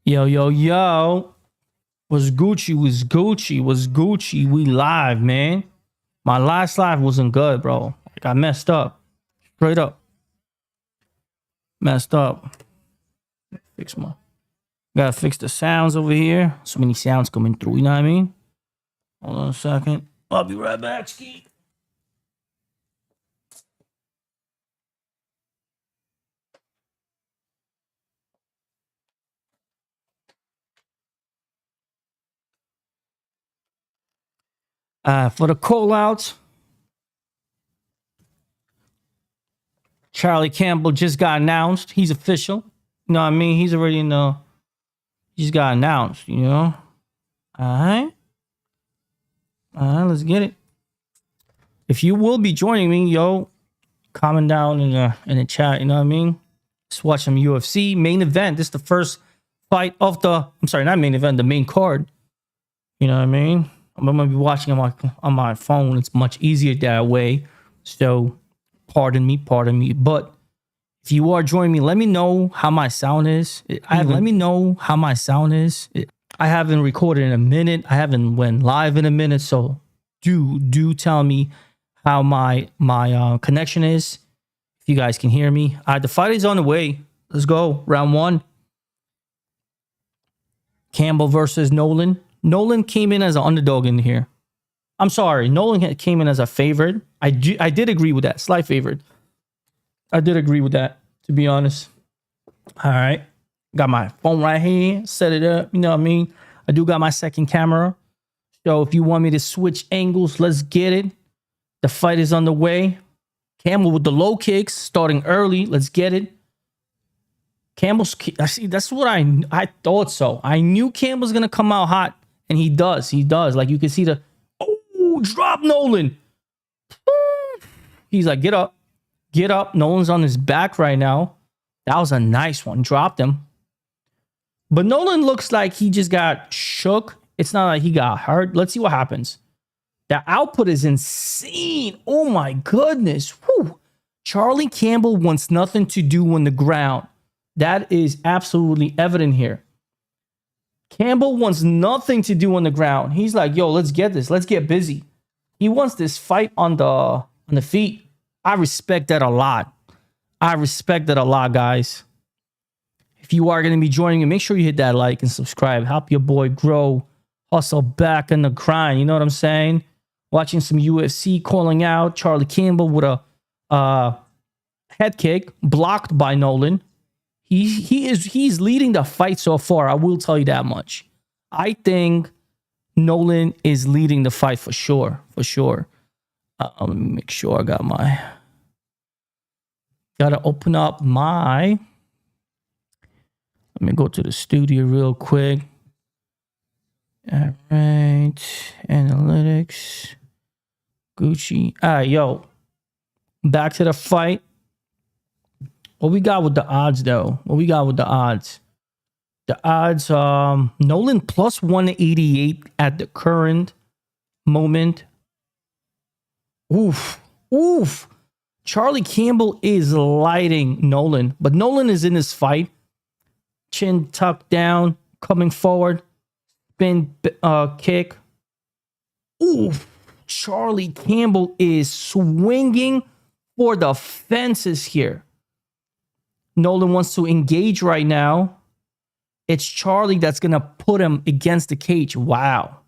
Yo, yo, yo. Was Gucci, was Gucci, was Gucci. We live, man. My last live wasn't good, bro. Like, I messed up. Straight up. Messed up. Gotta fix the sounds over here. So many sounds coming through, you know what I mean? Hold on a second. I'll be right back, Ski. For the call outs, Charlie Campbell just got announced. He's official. You know what I mean? He's already in the. He's got announced, you know? All right, let's get it. If you will be joining me, yo, comment down in the chat, you know what I mean? Let's watch some UFC main event. This is the first fight of the, I'm sorry, not main event, the main card. You know what I mean? I'm gonna be watching on my phone. It's much easier that way. So pardon me. But if you are joining me, let me know how my sound is. Let me know how my sound is. I haven't recorded in a minute. I haven't went live in a minute. So do tell me how my connection is. If you guys can hear me. The fight is on the way. Let's go. Round one. Campbell versus Nolan. Nolan came in as an underdog in here. I'm sorry. Nolan came in as a favorite. I did agree with that. Slight favorite. I did agree with that, to be honest. All right. Got my phone right here. Set it up. You know what I mean? I do got my second camera. So if you want me to switch angles, let's get it. The fight is on the way. Campbell with the low kicks, starting early. Let's get it. Campbell's, I see, that's what I thought so. I knew Campbell's going to come out hot, and he does. He does. Like, you can see the, oh, drop Nolan. He's like, get up. Get up. Nolan's on his back right now. That was a nice one. Dropped him. But Nolan looks like he just got shook. It's not like he got hurt. Let's see what happens. The output is insane. Oh, my goodness. Whew. Charlie Campbell wants nothing to do on the ground. That is absolutely evident here. Campbell wants nothing to do on the ground. He's like, yo, let's get this. Let's get busy. He wants this fight on the feet. I respect that a lot. I respect that a lot, guys. If you are going to be joining me, make sure you hit that like and subscribe. Help your boy grow. Hustle back in the grind. You know what I'm saying? Watching some UFC, calling out Charlie Campbell with a head kick blocked by Nolan. He's leading the fight so far. I will tell you that much. I think Nolan is leading the fight for sure. For sure. Let me make sure I got my. Gotta open up my. Let me go to the studio real quick. All right, analytics, Gucci. All right, yo, back to the fight. What we got with the odds, though? What we got with the odds? The odds, Nolan plus 188 at the current moment. Oof. Charlie Campbell is lighting Nolan, but Nolan is in this fight. Chin tucked down, coming forward. Spin kick. Oof. Charlie Campbell is swinging for the fences here. Nolan wants to engage right now. It's Charlie that's going to put him against the cage. Wow.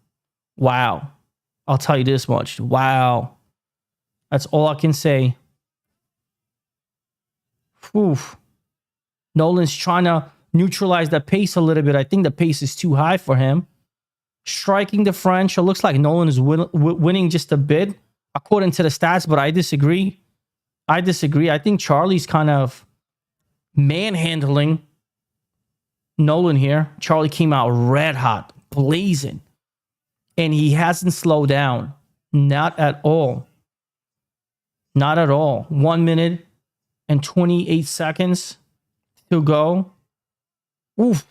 I'll tell you this much. Wow. That's all I can say. Oof. Nolan's trying to neutralize the pace a little bit. I think the pace is too high for him. Striking differential. Looks like Nolan is winning just a bit, according to the stats, but I disagree. I think Charlie's kind of manhandling Nolan here. Charlie came out red hot, blazing, and he hasn't slowed down. Not at all. 1 minute and 28 seconds to go. Oof.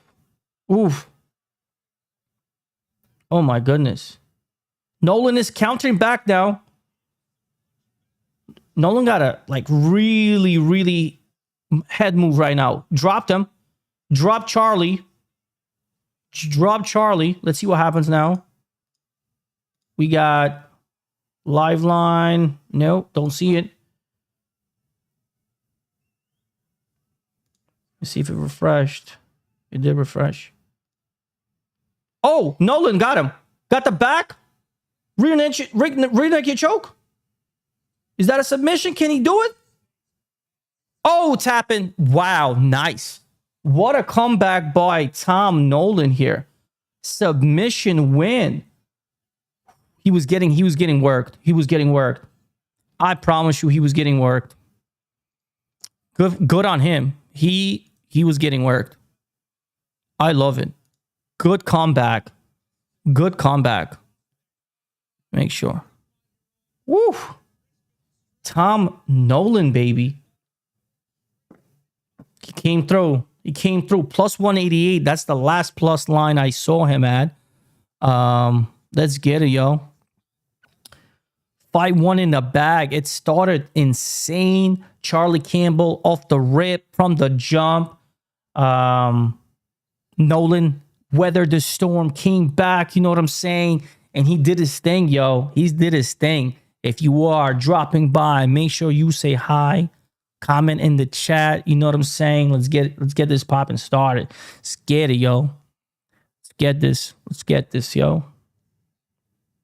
Oh my goodness. Nolan is countering back now. Nolan got a really head move right now. Dropped him. Dropped Charlie. Drop Charlie. Let's see what happens now. We got live line. Nope, don't see it. Let's see if it refreshed. It did refresh. Oh, Nolan got him. Got the back. Rear naked choke. Is that a submission? Can he do it? Oh, tapping. Wow, nice. What a comeback by Tom Nolan here. Submission win. He was getting worked. He was getting worked. I promise you, he was getting worked. Good on him. He was getting worked. I love it. Good comeback. Good comeback. Make sure. Woo. Tom Nolan, baby. He came through. He came through. Plus 188. That's the last plus line I saw him at. Let's get it, yo. Fight one in the bag. It started insane. Charlie Campbell off the rip from the jump. Nolan weathered the storm, came back, you know what I'm saying? And he did his thing, yo. He did his thing. If you are dropping by, make sure you say hi. Comment in the chat. You know what I'm saying? Let's get this popping started. Let's get it, yo. Let's get this. Let's get this, yo.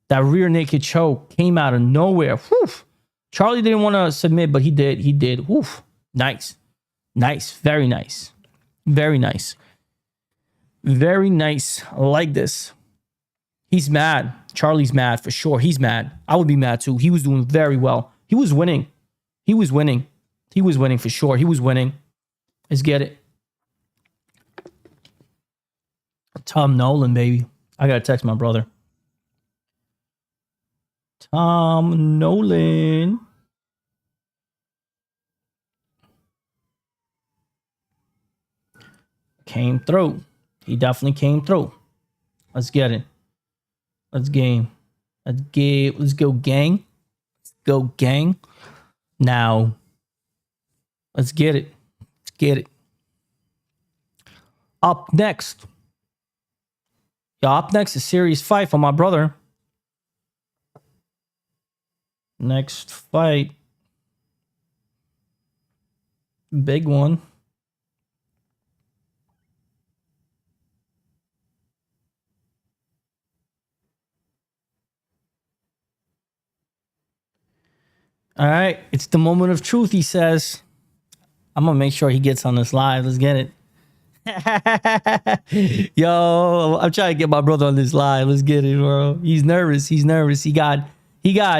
That rear naked choke came out of nowhere. Whew. Charlie didn't want to submit, but he did. He did. Whew. Nice. Nice. Very nice. Very nice. Very nice. I like this. He's mad. Charlie's mad for sure. He's mad. I would be mad too. He was doing very well. He was winning. He was winning. He was winning for sure. He was winning. Let's get it. Tom Nolan, baby. I got to text my brother. Tom Nolan. Came through. He definitely came through. Let's get it. Let's game. Let's go, gang. Let's go, gang. Now, let's get it. Let's get it. Up next. Yeah, up next is serious fight for my brother. Next fight. Big one. All right. It's the moment of truth, he says. I'm going to make sure he gets on this live. Let's get it. Yo, I'm trying to get my brother on this live. Let's get it, bro. He's nervous. He's nervous. He got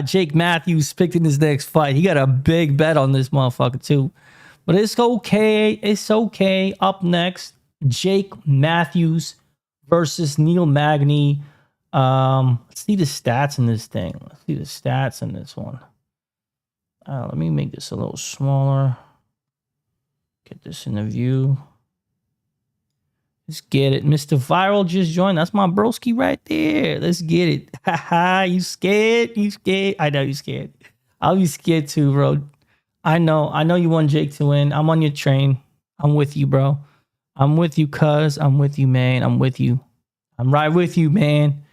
Jake Matthews picked in his next fight. He got a big bet on this motherfucker too. But it's okay. It's okay. Up next, Jake Matthews versus Neil Magny. Let's see the stats in this thing. Let's see the stats in this one. Let me make this a little smaller. Get this in the view. Let's get it. Mr. Viral just joined. That's my broski right there. Let's get it. Haha, you scared? You scared? I know you scared. I'll be scared too, bro. I know you want Jake to win. I'm on your train. I'm with you, bro. I'm with you, cuz. I'm with you, man. I'm with you. I'm right with you, man.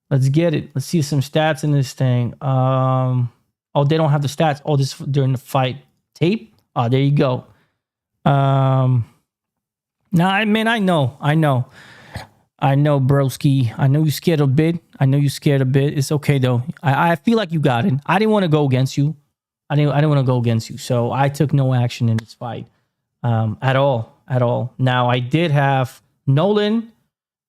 Let's get it. Let's see some stats in this thing. Oh, they don't have the stats. Oh, this during the fight tape. Oh, there you go. Now, man, I know, broski. I know you scared a bit. It's okay though. I feel like you got it. I didn't want to go against you. I didn't want to go against you. So I took no action in this fight, at all. Now I did have Nolan,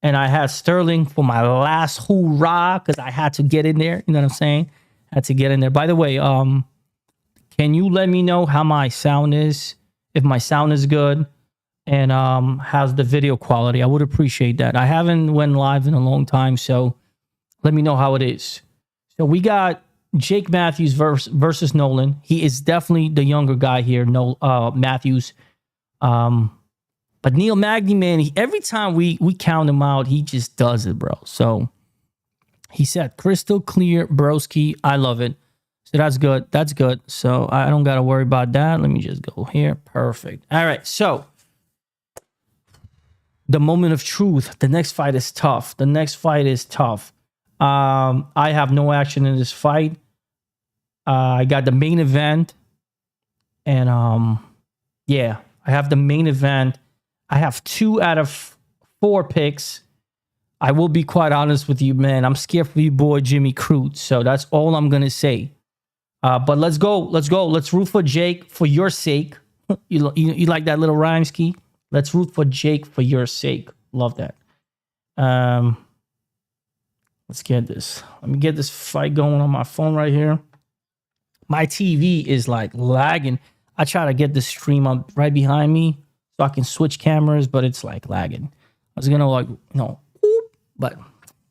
and I had Sterling for my last hoorah because I had to get in there. You know what I'm saying? Had to get in there. By the way, can you let me know how my sound is? If my sound is good, and how's the video quality? I would appreciate that. I haven't went live in a long time, so let me know how it is. So we got Jake Matthews versus Nolan. He is definitely the younger guy here, Matthews. But Neil Magny, man, every time we count him out, he just does it, bro. So he said, crystal clear, broski. I love it. So that's good. That's good. So I don't got to worry about that. Let me just go here. Perfect. All right. So the moment of truth. The next fight is tough. The next fight is tough. I have no action in this fight. I got the main event. And yeah, I have the main event. I have 2 out of 4 picks. I will be quite honest with you, man. I'm scared for you, boy, Jimmy Crute. So that's all I'm going to say. But let's go. Let's go. Let's root for Jake for your sake. You like that little rhyme ski? Let's root for Jake for your sake. Love that. Let's get this. Let me get this fight going on my phone right here. My TV is like lagging. I try to get the stream up right behind me so I can switch cameras, but it's like lagging. I was gonna but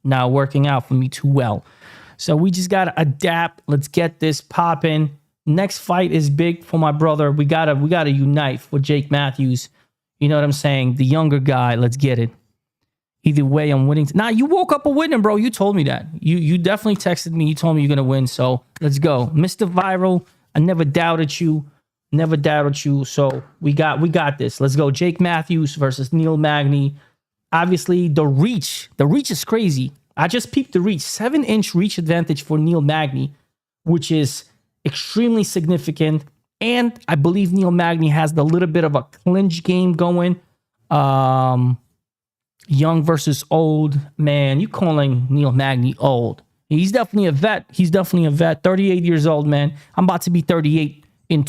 not working out for me too well. So we just gotta adapt. Let's get this popping. Next fight is big for my brother. We gotta unite for Jake Matthews. You know what I'm saying? The younger guy. Let's get it. Either way, I'm winning. Nah, you woke up a winner, bro. You told me that. You definitely texted me. You told me you're gonna win. So let's go, Mr. Viral. I never doubted you. Never doubted you. So we got this. Let's go. Jake Matthews versus Neil Magny. Obviously, the reach is crazy. I just peeped the reach. 7-inch reach advantage for Neil Magny, which is extremely significant. And I believe Neil Magny has the little bit of a clinch game going. Young versus old. Man, you calling Neil Magny old. He's definitely a vet. 38 years old, man. I'm about to be 38 in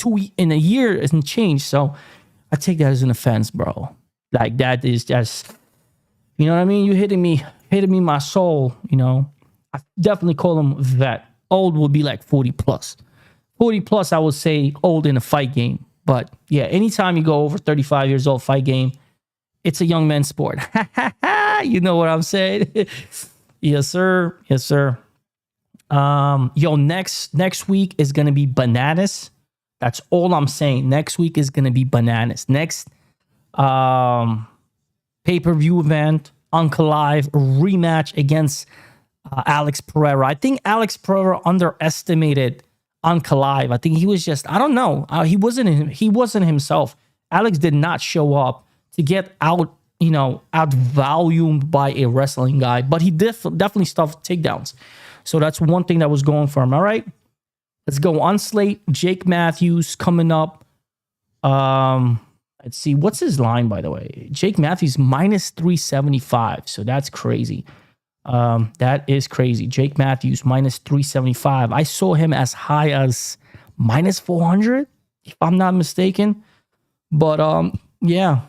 a year and change. So I take that as an offense, bro. Like that is just, you know what I mean? You hitting me my soul, you know. I definitely call him vet. Old would be like 40 plus. 40 plus, I would say old in a fight game. But yeah, anytime you go over 35 years old fight game, it's a young man's sport. You know what I'm saying? Yes, sir. Yes, sir. Yo, next week is gonna be bananas. That's all I'm saying. Next week is gonna be bananas. Next pay-per-view event, Uncle Live rematch against Alex Pereira. I think Alex Pereira underestimated Uncle Live. I think he was just, I don't know. He wasn't himself. Alex did not show up to get out volumed by a wrestling guy, but he definitely stuffed takedowns. So that's one thing that was going for him. All right, let's go on slate. Jake Matthews coming up. Let's see, what's his line, by the way? Jake Matthews minus 375. So that's crazy. That is crazy. Jake Matthews minus 375. I saw him as high as minus 400, if I'm not mistaken. But yeah.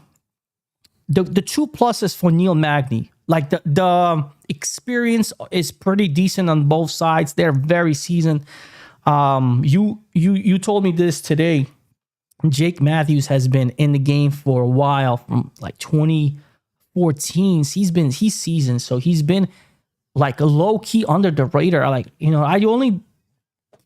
The 2 pluses for Neil Magny. Like the experience is pretty decent on both sides. They're very seasoned. You told me this today. Jake Matthews has been in the game for a while, from like 2014. He's seasoned, so he's been like a low key under the radar. Like, you know, I only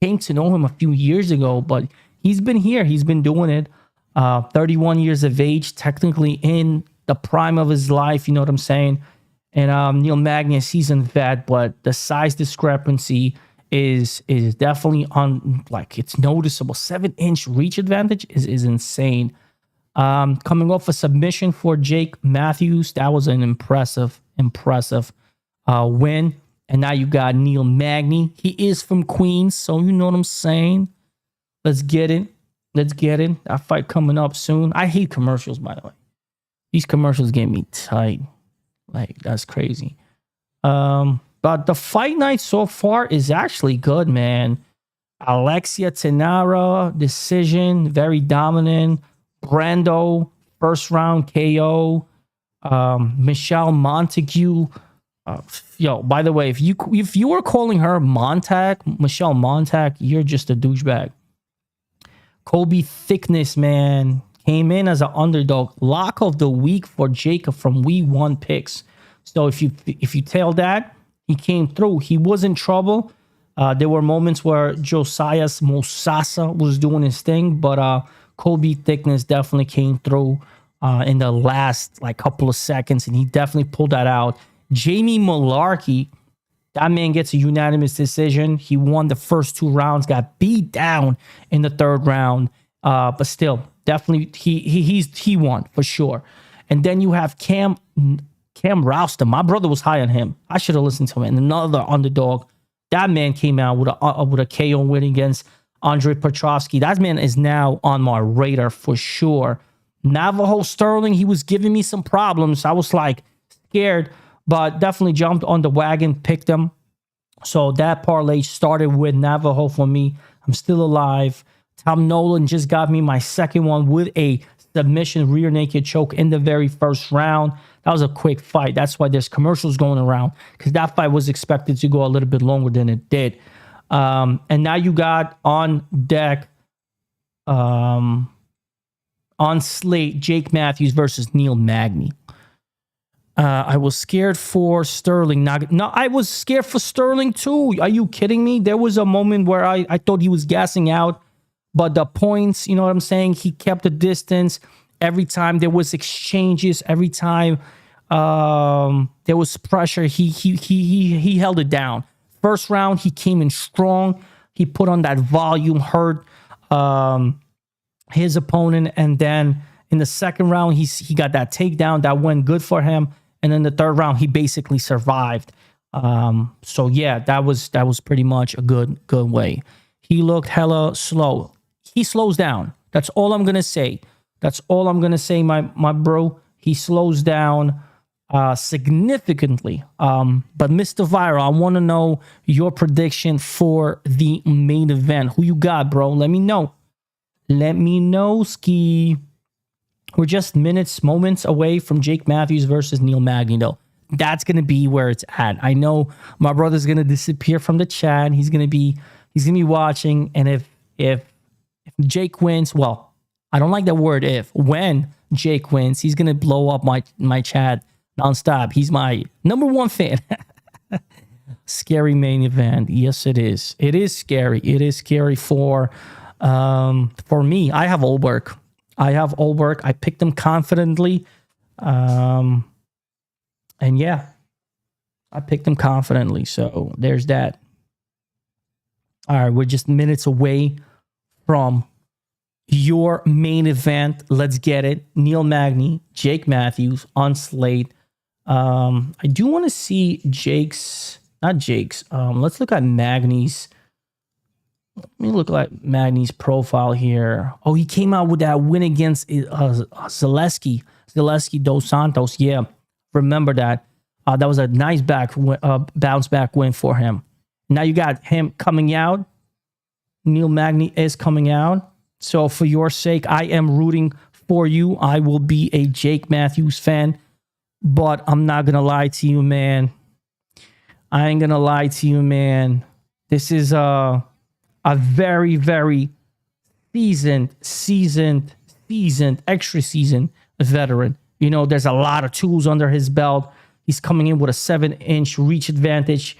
came to know him a few years ago, but he's been here. He's been doing it. 31 years of age, technically in the prime of his life, you know what I'm saying? And Neil Magny, a seasoned vet, but the size discrepancy is definitely on, like, it's noticeable. 7-inch reach advantage is insane. Coming off a submission for Jake Matthews, that was an impressive win. And now you got Neil Magny. He is from Queens, so you know what I'm saying. Let's get it. That fight coming up soon. I hate commercials, by the way. These commercials get me tight. Like, that's crazy. But the fight night so far is actually good, man. Alexia Tenara, decision, very dominant. Brando, first round KO. Michelle Montague. By the way, if you were calling her Michelle Montag, you're just a douchebag. Kobe Thickness, man, came in as an underdog. Lock of the week for Jacob from We Won Picks. So if you tell that, he came through. He was in trouble. There were moments where Josiah Mosasa was doing his thing, but Kobe Thickness definitely came through in the last couple of seconds, and he definitely pulled that out. Jamie Malarkey, that man gets a unanimous decision. He won the first 2 rounds, got beat down in the 3rd round, but still, definitely he won for sure. And then you have Cam Rowston. My brother was high on him. I should have listened to him. And another underdog. That man came out with a KO win against Andre Petrovsky. That man is now on my radar for sure. Navajo Sterling, he was giving me some problems. I was like scared, but definitely jumped on the wagon, picked him. So that parlay started with Navajo for me. I'm still alive. Tom Nolan just got me my second one with a submission rear naked choke in the very first round. That was a quick fight. That's why there's commercials going around, because that fight was expected to go a little bit longer than it did. And now you got on deck, on slate, Jake Matthews versus Neil Magny. I was scared for Sterling. No, I was scared for Sterling too. Are you kidding me? There was a moment where I thought he was gassing out, but the points, you know what I'm saying? He kept the distance. Every time there was exchanges, every time there was pressure, he held it down. First round, he came in strong. He put on that volume, hurt his opponent, and then in the second round, he got that takedown that went good for him. And then the third round, he basically survived. So yeah, that was pretty much a good way. He looked hella slow. He slows down. That's all I'm gonna say. That's all I'm gonna say, my bro. He slows down significantly. But Mr. Viral, I want to know your prediction for the main event. Who you got, bro? Let me know. Let me know, Ski. We're just moments away from Jake Matthews versus Neil Magny, though. That's gonna be where it's at. I know my brother's gonna disappear from the chat. He's gonna be watching, and if Jake wins, well, I don't like that word if. When Jake wins, he's gonna blow up my chat nonstop. He's my number one fan. Scary main event. Yes, it is. It is scary. It is scary for me. I have Ulberg. I picked him confidently. And yeah, I picked him confidently. So there's that. All right, we're just minutes away from your main event. Let's get it. Neil Magny, Jake Matthews on slate. I do want to see let's look at Magny's. Let me look at Magny's profile here. Oh, he came out with that win against Zaleski dos Santos. Yeah, remember that. That was a nice bounce back win for him. Now you got him coming out. Neil Magny is coming out. So for your sake, I am rooting for you. I will be a Jake Matthews fan, but I'm not going to lie to you, man. I ain't going to lie to you, man. This is a very, very seasoned, extra seasoned veteran. You know, there's a lot of tools under his belt. He's coming in with a 7-inch reach advantage.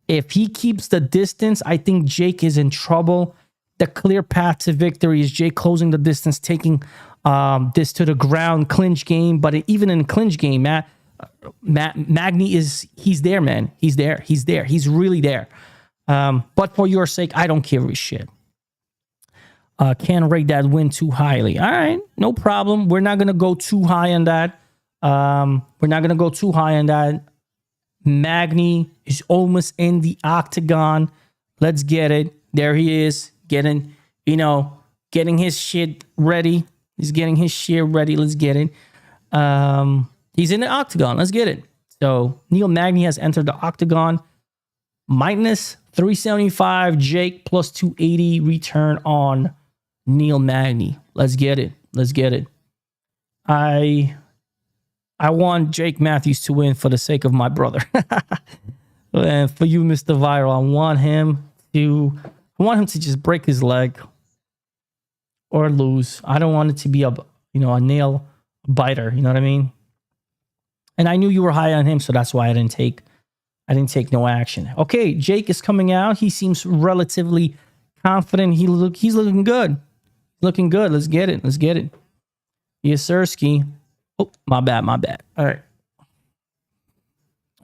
If he keeps the distance, I think Jake is in trouble. The clear path to victory is Jake closing the distance, taking this to the ground, clinch game. But even in clinch game, Magny he's there, man. He's there. He's really there. But for your sake, I don't care a shit. Can't rate that win too highly. All right, no problem. We're not going to go too high on that. Magny is almost in the octagon. Let's get it. There he is, getting his shit ready. He's getting his shit ready. Let's get it. He's in the octagon. Let's get it. So Neil Magny has entered the octagon. Minus 375 Jake, plus 280 return on Neil Magny. Let's get it. I want Jake Matthews to win for the sake of my brother. And for you, Mr. Viral, I want him to just break his leg or lose. I don't want it to be a nail biter. You know what I mean? And I knew you were high on him, so that's why I didn't take no action. Okay, Jake is coming out. He seems relatively confident. He's looking good. Looking good. Let's get it. Yes, sir, Ski. Oh, my bad. All right.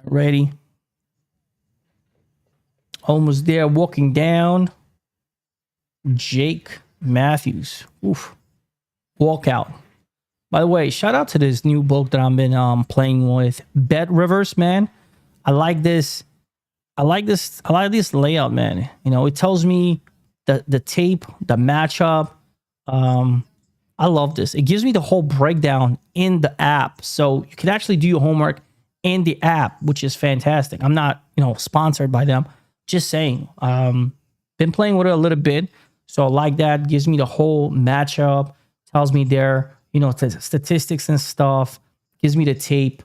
Ready. Almost there. Walking down. Jake Matthews. Oof. Walkout. By the way, shout out to this new book that I've been playing with, Bet Rivers, man. I like this. I like this layout, man. You know, it tells me the tape, the matchup. I love this. It gives me the whole breakdown in the app, so you can actually do your homework in the app, which is fantastic. I'm not, sponsored by them. Just saying. Been playing with it a little bit, so I like that. Gives me the whole matchup. Tells me their, statistics and stuff. Gives me the tape.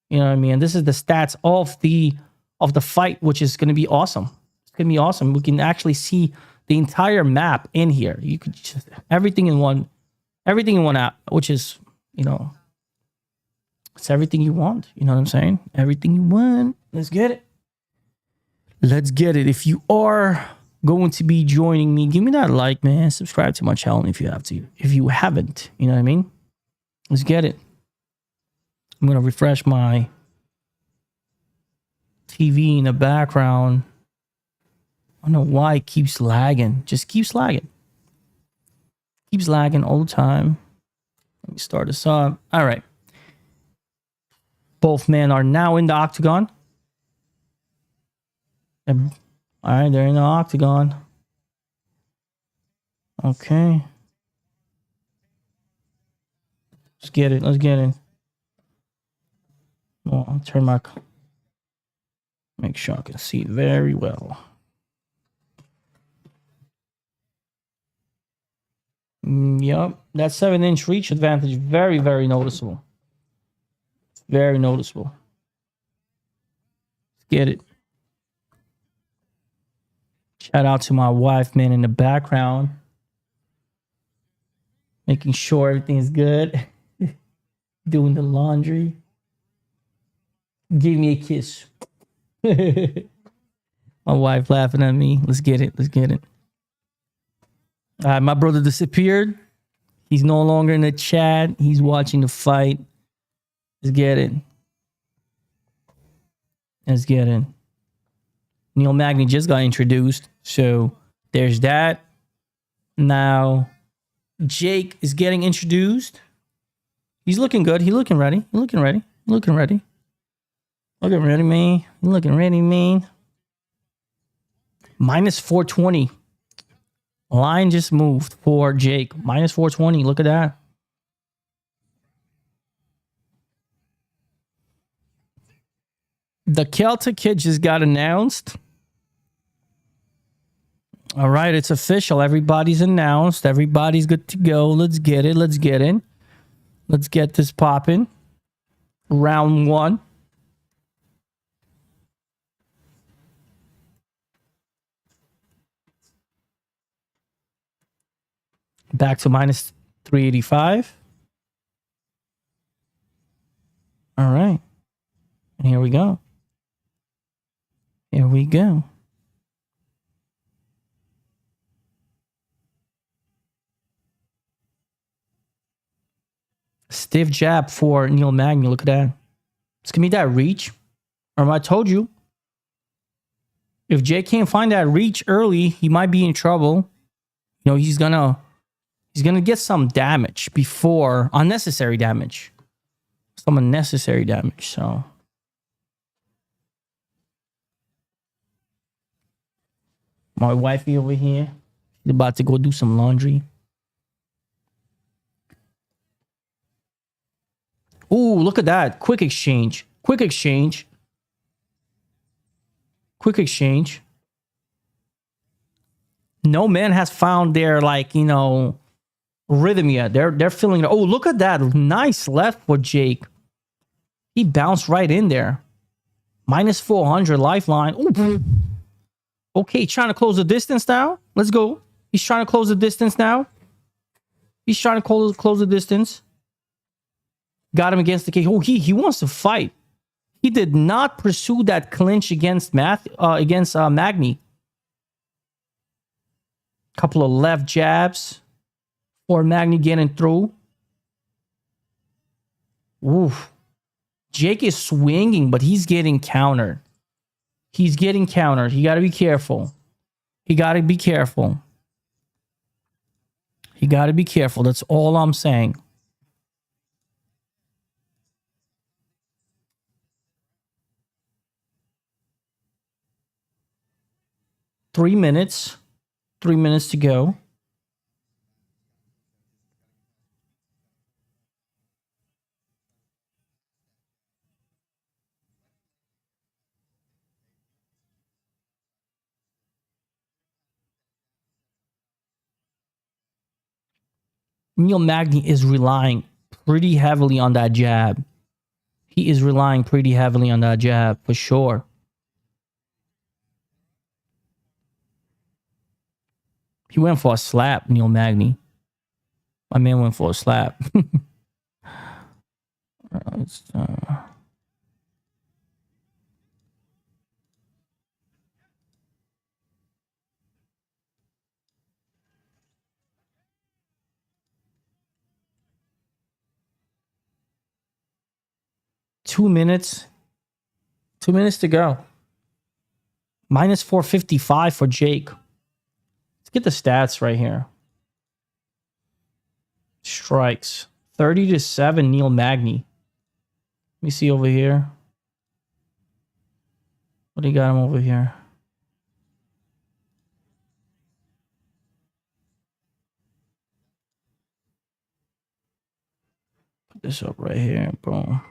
You know what I mean? And this is the stats of the fight, which is going to be awesome. It's going to be awesome. We can actually see the entire map in here. You could just everything in one app, which is, it's everything you want. You know what I'm saying? Everything you want. Let's get it. Let's get it. If you are going to be joining me, give me that like, man. Subscribe to my channel if you have to. If you haven't, you know what I mean? Let's get it. I'm going to refresh my TV in the background. I don't know why it keeps lagging. Just keeps lagging. Keeps lagging all the time. Let me start this up. All right. Both men are now in the octagon. All right, they're in the octagon. Okay. Let's get it. Let's get it. Well, I'll turn my... Make sure I can see it very well. Yep. That 7-inch reach advantage, very, very noticeable. Very noticeable. Let's get it. Shout out to my wife, man, in the background. Making sure everything is good. Doing the laundry. Give me a kiss. My wife laughing at me. Let's get it. Let's get it. All right, my brother disappeared. He's no longer in the chat. He's watching the fight. Let's get it. Let's get it. Neil Magny just got introduced. So there's that. Now, Jake is getting introduced. He's looking good. He's looking ready. He's looking ready. Looking ready. Looking ready, man. Looking ready, man. Minus 420. Line just moved for Jake. Minus 420. Look at that. The Celtic kid just got announced. All right, it's official. Everybody's announced. Everybody's good to go. Let's get it. Let's get in. Let's get this popping. Round one. Back to minus 385. All right. And here we go. Here we go. Stiff jab for Neil Magny. Look at that. It's going to be that reach. Or I told you. If Jay can't find that reach early, he might be in trouble. He's going to get some damage before unnecessary damage. Some unnecessary damage. So my wifey over here, she's about to go do some laundry. Ooh, look at that. Quick exchange. Quick exchange. Quick exchange. No man has found their, rhythm yet. They're feeling it. Oh, look at that. Nice left for Jake. He bounced right in there. Minus 400 lifeline. Ooh. Okay, trying to close the distance now. Let's go. He's trying to close the distance now. He's trying to close the distance. Got him against the cage. Oh, he wants to fight. He did not pursue that clinch against Magny. Couple of left jabs for Magny getting through. Oof. Jake is swinging, but he's getting countered. He's getting countered. You got to be careful. He got to be careful. He got to be careful. That's all I'm saying. 3 minutes. 3 minutes to go. Neil Magny is relying pretty heavily on that jab. He is relying pretty heavily on that jab for sure. He went for a slap, Neil Magny. My man went for a slap. Let's, 2 minutes. 2 minutes to go. Minus 455 for Jake. Let's get the stats right here. Strikes. 30-7 Neil Magny. Let me see over here. What do you got him over here? Put this up right here. Boom.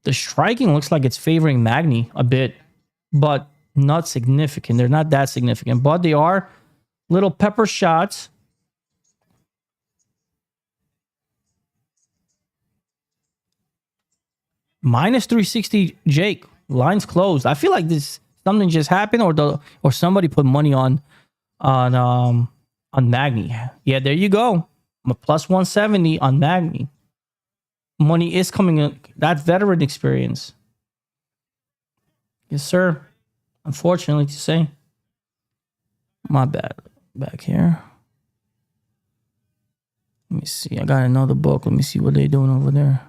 The striking looks like it's favoring Magny a bit, but not significant. They're not that significant, but they are little pepper shots. Minus 360 Jake. Line's closed. I feel like this something just happened, or somebody put money on Magny. Yeah, there you go. I'm a plus 170 on Magny. Money is coming in. That veteran experience. Yes, sir. Unfortunately to say. My bad. Back here. Let me see. I got another book. Let me see what they're doing over there.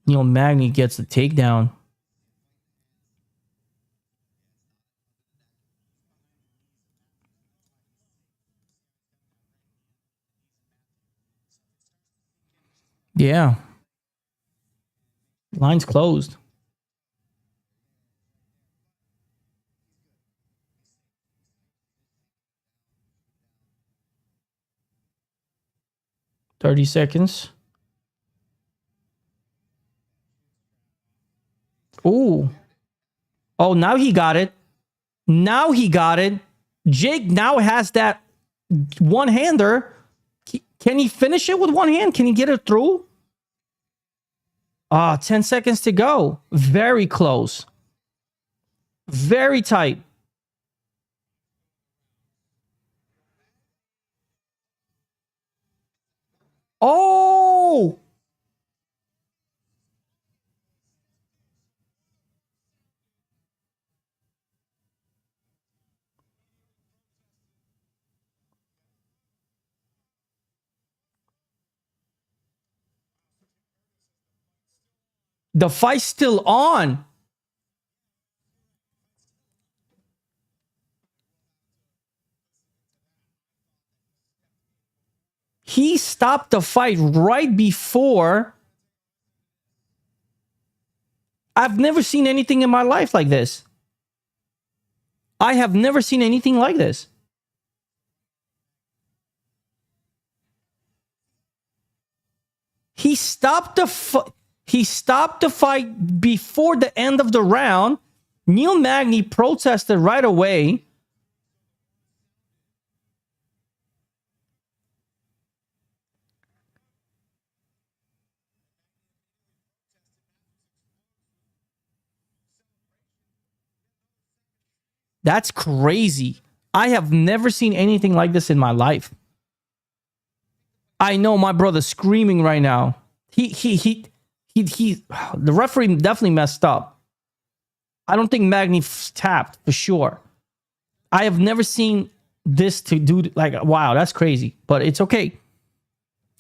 Neil Magny gets the takedown. Yeah. Line's closed. $30 seconds. Ooh. Oh, now he got it. Now he got it. Jake now has that one-hander. Can he finish it with one hand? Can he get it through? 10 seconds to go. Very close. Very tight. Oh! The fight's still on. He stopped the fight right before. I've never seen anything in my life like this. I have never seen anything like this. He stopped the fight before the end of the round. Neil Magny protested right away. That's crazy. I have never seen anything like this in my life. I know my brother's screaming right now. The referee definitely messed up. I don't think Magny tapped for sure. I have never seen this to do like, wow, that's crazy, but it's okay.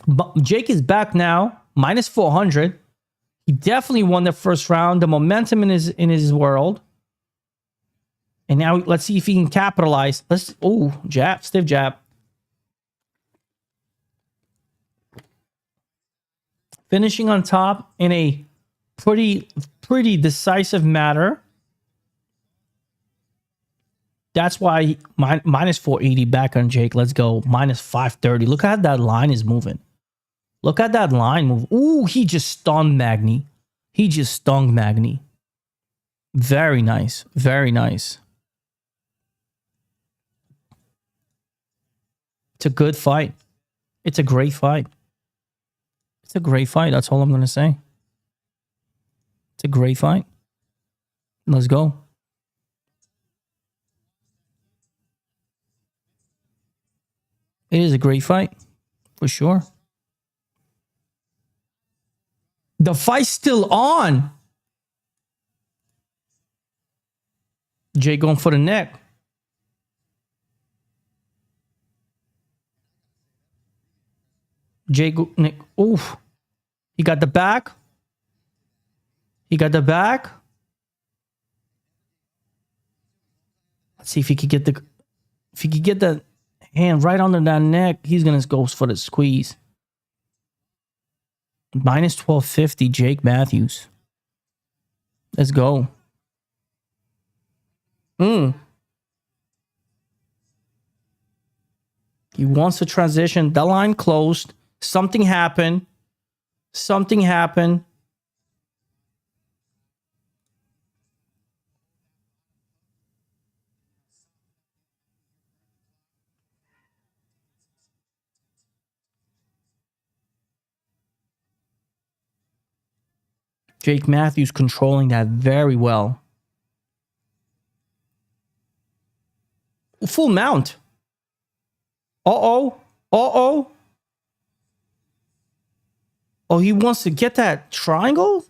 But Jake is back now, minus 400. He definitely won the first round. The momentum in his world. And now let's see if he can capitalize. Jab, stiff jab. Finishing on top in a pretty pretty decisive matter. That's why minus 480 back on Jake. Let's go. Minus 530. Look how that line is moving. Look at that line move. Ooh, he just stunned Magny. He just stung Magny. Very nice. Very nice. It's a good fight. It's a great fight. It's a great fight. That's all I'm going to say. It's a great fight. Let's go. It is a great fight. For sure. The fight's still on. Jay going for the neck. Jay, Nick. Oof. He got the back. He got the back. Let's see if he could get the. If he could get the hand right under that neck, he's gonna go for the squeeze. Minus 1250, Jake Matthews. Let's go. He wants to transition. The line closed. Something happened. Something happened. Jake Matthews controlling that very well. Full mount. Uh-oh. Uh-oh. Oh, he wants to get that triangle?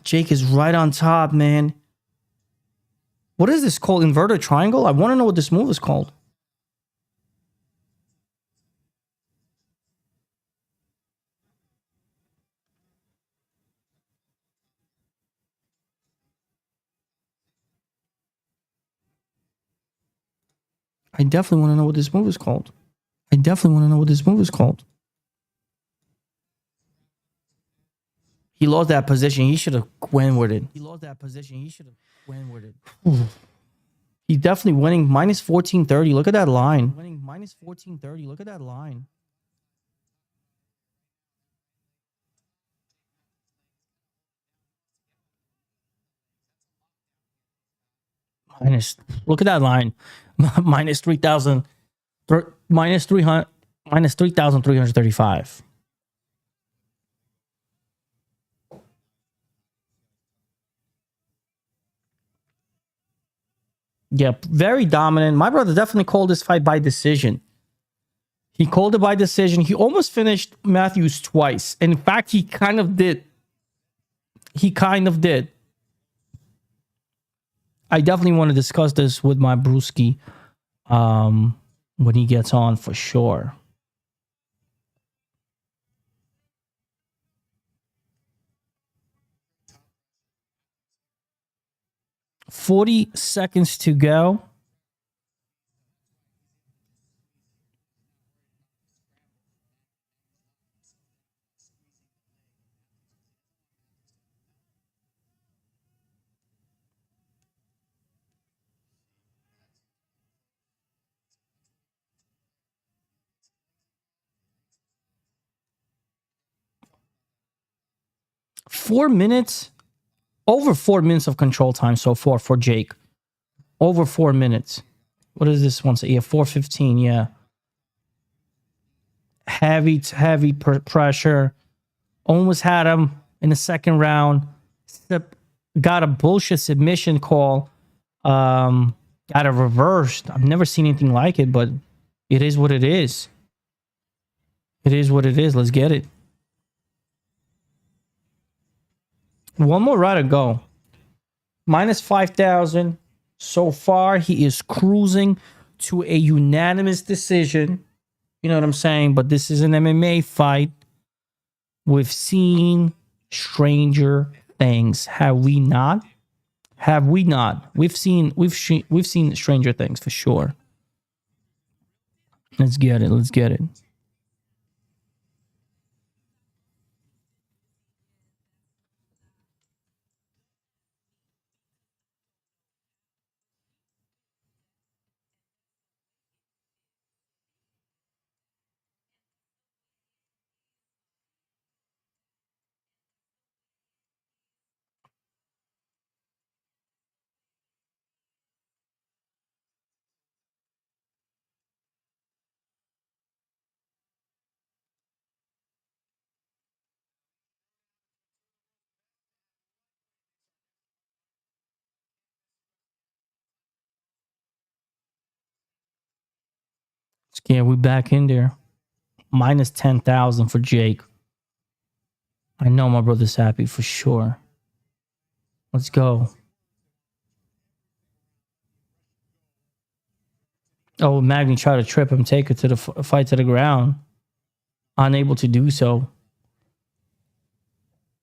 Jake is right on top, man. What is this called? Inverted triangle? I want to know what this move is called. I definitely want to know what this move is called. I definitely want to know what this move is called. He lost that position. He should have went with it. He lost that position. He should have went with it. He's definitely winning. Minus 1430. Look at that line. Winning minus 1430. Look at that line. Minus. Look at that line. Minus 3,000. Minus 300. Minus 3,335. Yeah, very dominant. My brother definitely called this fight by decision. He called it by decision. He almost finished Matthews twice. And in fact, he kind of did. He kind of did. I definitely want to discuss this with my brewski when he gets on for sure. $40 to go. Over 4 minutes of control time so far for Jake. Over 4 minutes. What does this one say? Yeah, 4:15. Yeah. Heavy pressure. Almost had him in the second round. Got a bullshit submission call. Got it reversed. I've never seen anything like it, but it is what it is. It is what it is. Let's get it. One more round to go. Minus 5,000. So far, he is cruising to a unanimous decision. You know what I'm saying? But this is an MMA fight. We've seen stranger things. Have we not? Have we not? We've seen Stranger Things for sure. Let's get it. Let's get it. Yeah, we back in there. Minus 10,000 for Jake. I know my brother's happy for sure. Let's go. Oh, Magny tried to trip him, take it to the fight to the ground. Unable to do so.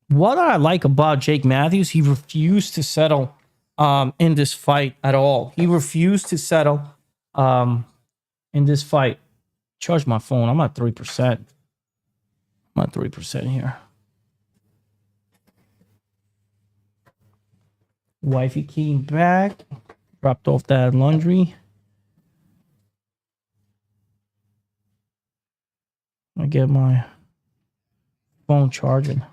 What I like about Jake Matthews, he refused to settle in this fight at all. He refused to settle in this fight. Charge my phone. I'm at 3%. I'm at 3% here. Wifey came back. Dropped off that laundry. I get my phone charging.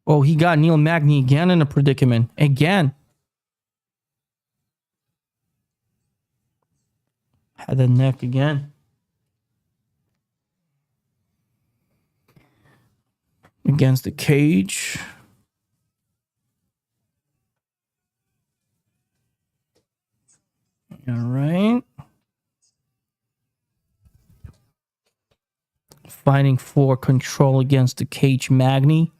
Oh, he got Neil Magny again in a predicament. Again. Had the neck again. Against the cage. All right. Fighting for control against the cage Magny.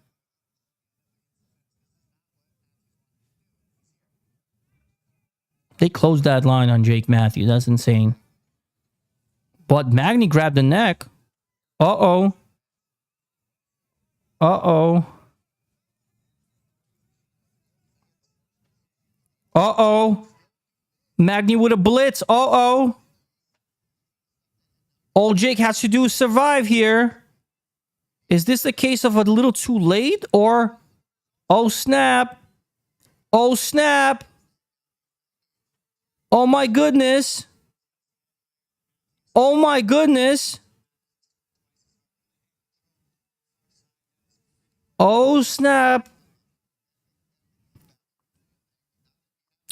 They closed that line on Jake Matthews. That's insane. But Magny grabbed the neck. Uh-oh. Uh-oh. Uh-oh. Magny with a blitz. Uh-oh. All Jake has to do is survive here. Is this a case of a little too late? Or... oh, snap. Oh, snap. Oh, my goodness. Oh, my goodness. Oh, snap.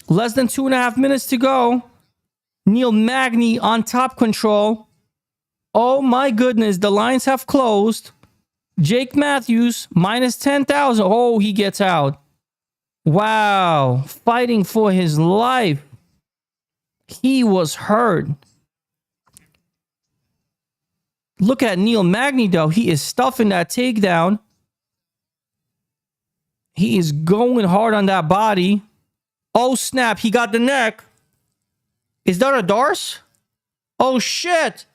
Less than 2.5 minutes to go. Neil Magny on top control. Oh, my goodness. The lines have closed. Jake Matthews, minus 10,000. Oh, he gets out. Wow. Fighting for his life. He was hurt. Look at Neil Magny, though. He is stuffing that takedown. He is going hard on that body. Oh, snap. He got the neck. Is that a Darce? Oh, shit.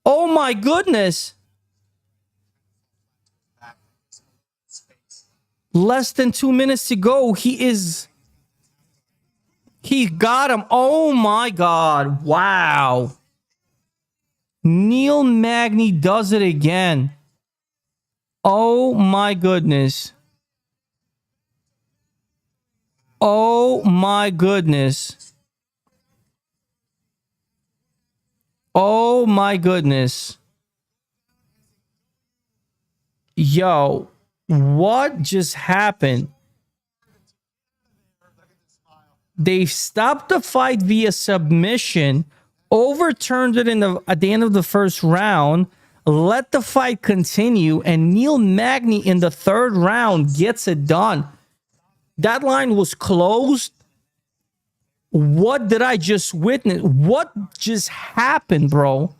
Oh, my goodness. Less than 2 minutes to go. He got him. Oh, my God. Wow. Neil Magny does it again. Oh, my goodness. Oh, my goodness. Oh, my goodness. Yo, what just happened? They stopped the fight via submission, overturned it at the end of the first round, let the fight continue, and Neil Magny in the third round gets it done. That line was closed. What did I just witness? What just happened, bro?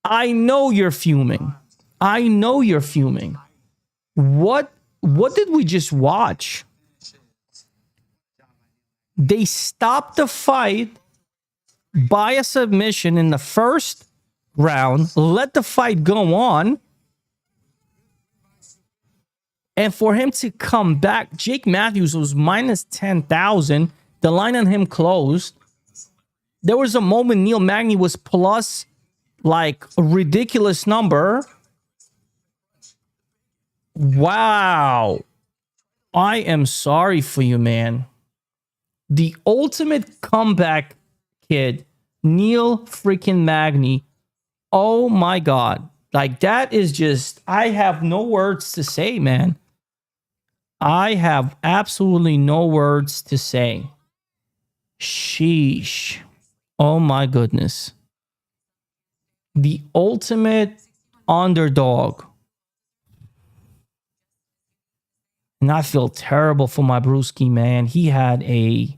I know you're fuming. I know you're fuming. What did we just watch? They stopped the fight by a submission in the first round, let the fight go on. And for him to come back, Jake Matthews was minus 10,000. The line on him closed. There was a moment Neil Magny was plus like a ridiculous number. Wow. I am sorry for you, man. The ultimate comeback kid, Neil freaking Magny. Oh my God. Like, that is just, I have no words to say, man. I have absolutely no words to say. Sheesh. Oh my goodness. The ultimate underdog. And I feel terrible for my brewski, man. He had a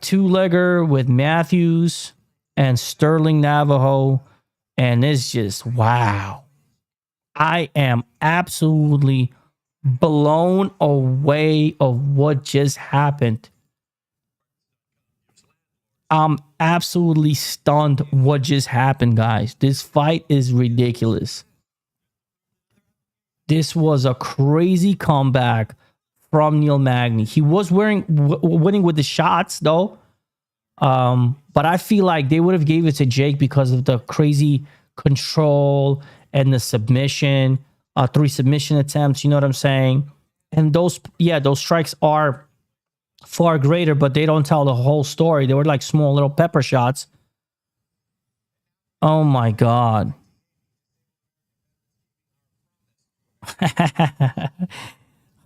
two-legger with Matthews and Sterling Navajo. And it's just, wow. I am absolutely blown away of what just happened. I'm absolutely stunned what just happened, guys. This fight is ridiculous. This was a crazy comeback from Neil Magny. He was winning with the shots, though. But I feel like they would have gave it to Jake because of the crazy control and the submission, 3 submission attempts. You know what I'm saying? And those strikes are far greater, but they don't tell the whole story. They were like small little pepper shots. Oh my God.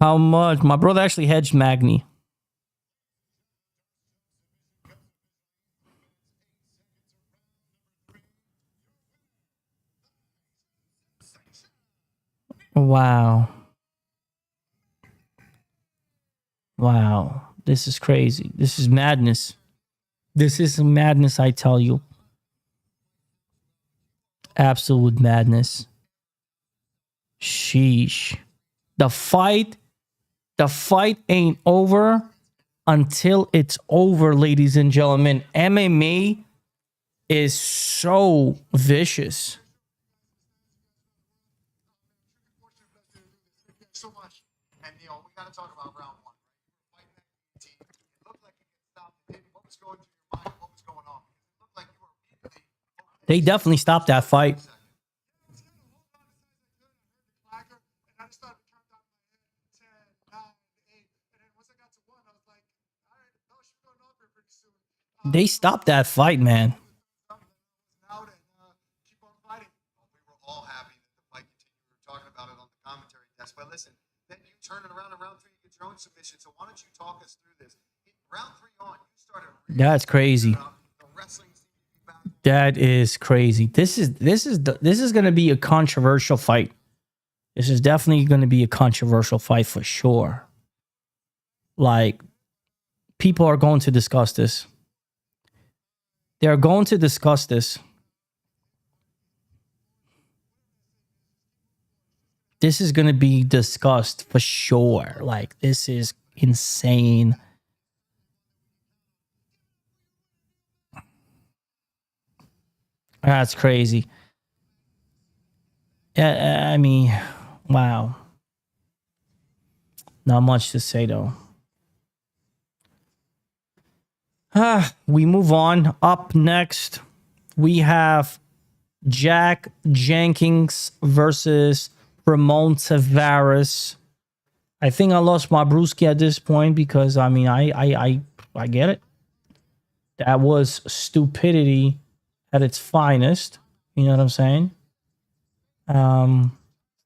How much? My brother actually hedged Magny. Wow. Wow. This is crazy. This is madness. This is madness, I tell you. Absolute madness. Sheesh. The fight ain't over until it's over, ladies and gentlemen. MMA is so vicious. So much. And we got to talk about round 1. Right? It looked like you could stop it. What was going through your mind? What was going on? It looked like you were immediately. They definitely stopped that fight. They stopped that fight, man. But listen, then you turn it around in round 3, you get your own submission. So why don't you talk us through this? Round 3 on, you started. That's crazy. That is crazy. This is going to be a controversial fight. This is definitely going to be a controversial fight for sure. Like, people are going to discuss this. They're going to discuss this. This is going to be discussed for sure. Like, this is insane. That's crazy. I mean, wow. Not much to say, though. We move on. Up next, we have Jack Jenkins versus Ramon Tavares. I think I lost my brewski at this point because, I mean, I get it. That was stupidity at its finest. You know what I'm saying?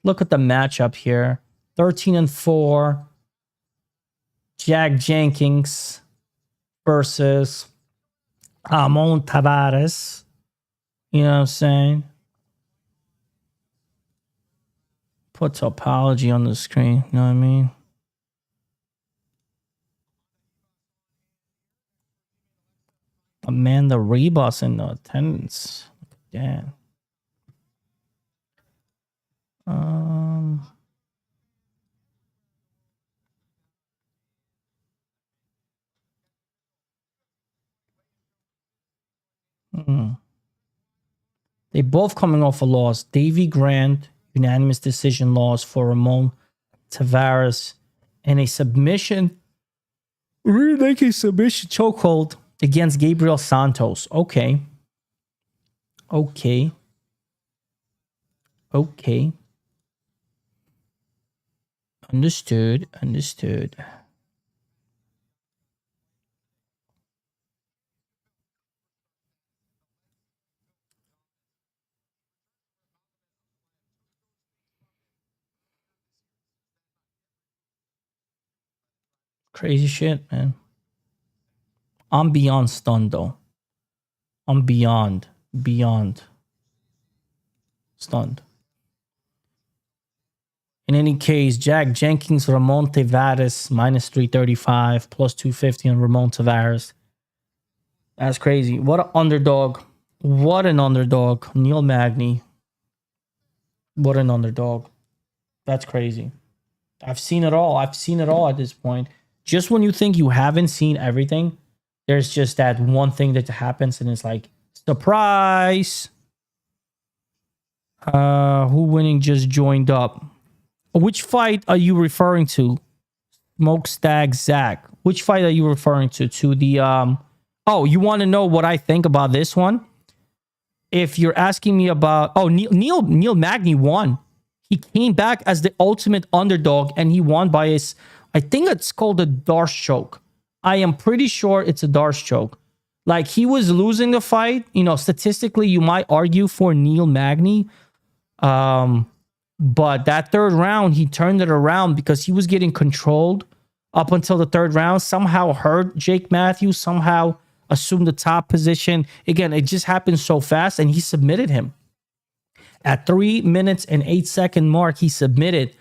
Look at the matchup here. 13-4. Jack Jenkins versus Ramon Tavares. You know what I'm saying? Put topology on the screen. You know what I mean? Amanda Rebus in the attendance. Damn. They both coming off a loss. Davy Grant, unanimous decision loss for Ramon Tavares in a submission, rear naked submission chokehold against Gabriel Santos. Okay. Okay. Okay. Understood. Understood. Crazy shit, man. I'm beyond stunned, though. I'm beyond stunned. In any case, Jack Jenkins, Ramon Tavares, minus 335, plus 250 on Ramon Tavares. That's crazy. What an underdog. What an underdog. Neil Magny. What an underdog. That's crazy. I've seen it all. I've seen it all at this point. Just when you think you haven't seen everything, there's just that one thing that happens and it's like, surprise. Who winning just joined up? Which fight are you referring to? Smokestack Zach. Which fight are you referring to? To the oh, you want to know what I think about this one? If you're asking me about Neil Magny won. He came back as the ultimate underdog and he won by his, I think it's called a Darce choke. I am pretty sure it's a Darce choke. Like he was losing the fight. You know, statistically, you might argue for Neil Magny. But that third round, he turned it around because he was getting controlled up until the third round. Somehow hurt Jake Matthews, somehow assumed the top position. Again, it just happened so fast and he submitted him. At 3 minutes and 8 second mark, he submitted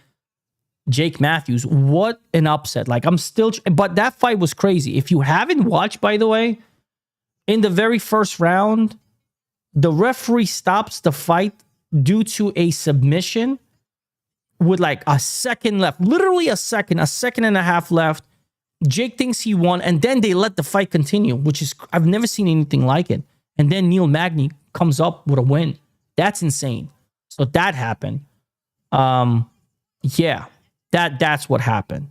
Jake Matthews. What an upset. Like I'm still, but that fight was crazy. If you haven't watched, by the way, in the very first round, the referee stops the fight due to a submission with like a second left, literally a second and a half left. Jake thinks he won, and then they let the fight continue, which is, I've never seen anything like it. And then Neil Magny comes up with a win. That's insane. So that happened. Yeah, that's what happened.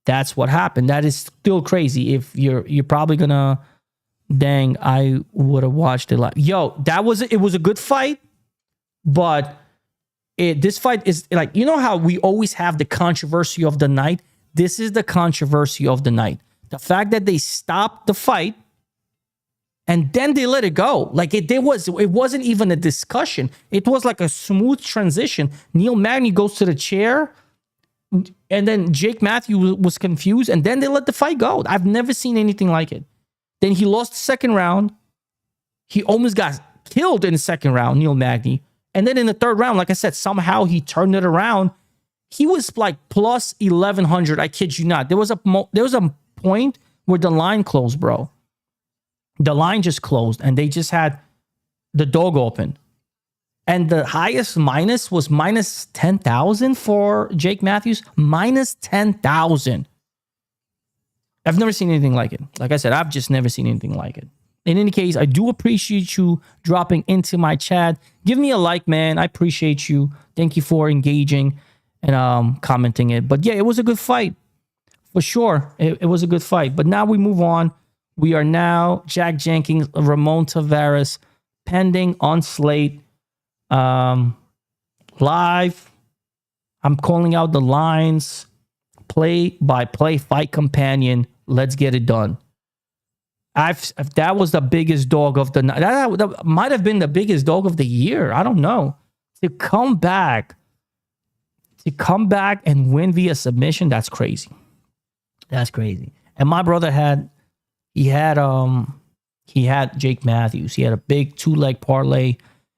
That's what happened. That is still crazy. If you're probably gonna, dang, I would have watched it live. Yo, it was a good fight, but this fight is like, you know how we always have the controversy of the night? This is the controversy of the night. The fact that they stopped the fight and then they let it go. Like it wasn't even a discussion. It was like a smooth transition. Neil Magny goes to the chair and then Jake Matthews was confused and then they let the fight go. I've never seen anything like it. Then he lost the second round. He almost got killed in the second round, Neil Magny. And then in the third round, like I said, somehow he turned it around. He was like plus 1,100. I kid you not. There was a point where the line closed, bro. The line just closed and they just had the dog open. And the highest minus was minus 10,000 for Jake Matthews. Minus 10,000. I've never seen anything like it. Like I said, I've just never seen anything like it. In any case, I do appreciate you dropping into my chat. Give me a like, man. I appreciate you. Thank you for engaging and commenting it. But yeah, it was a good fight. For sure. It was a good fight. But now we move on. We are now Jack Jenkins, Ramon Tavares, pending on slate. Live. I'm calling out the lines. Play-by-play fight companion. Let's get it done. That was the biggest dog of the night. That might have been the biggest dog of the year. I don't know. To come back and win via submission, that's crazy. That's crazy. And my brother had Jake Matthews. He had a big 2-leg parlay,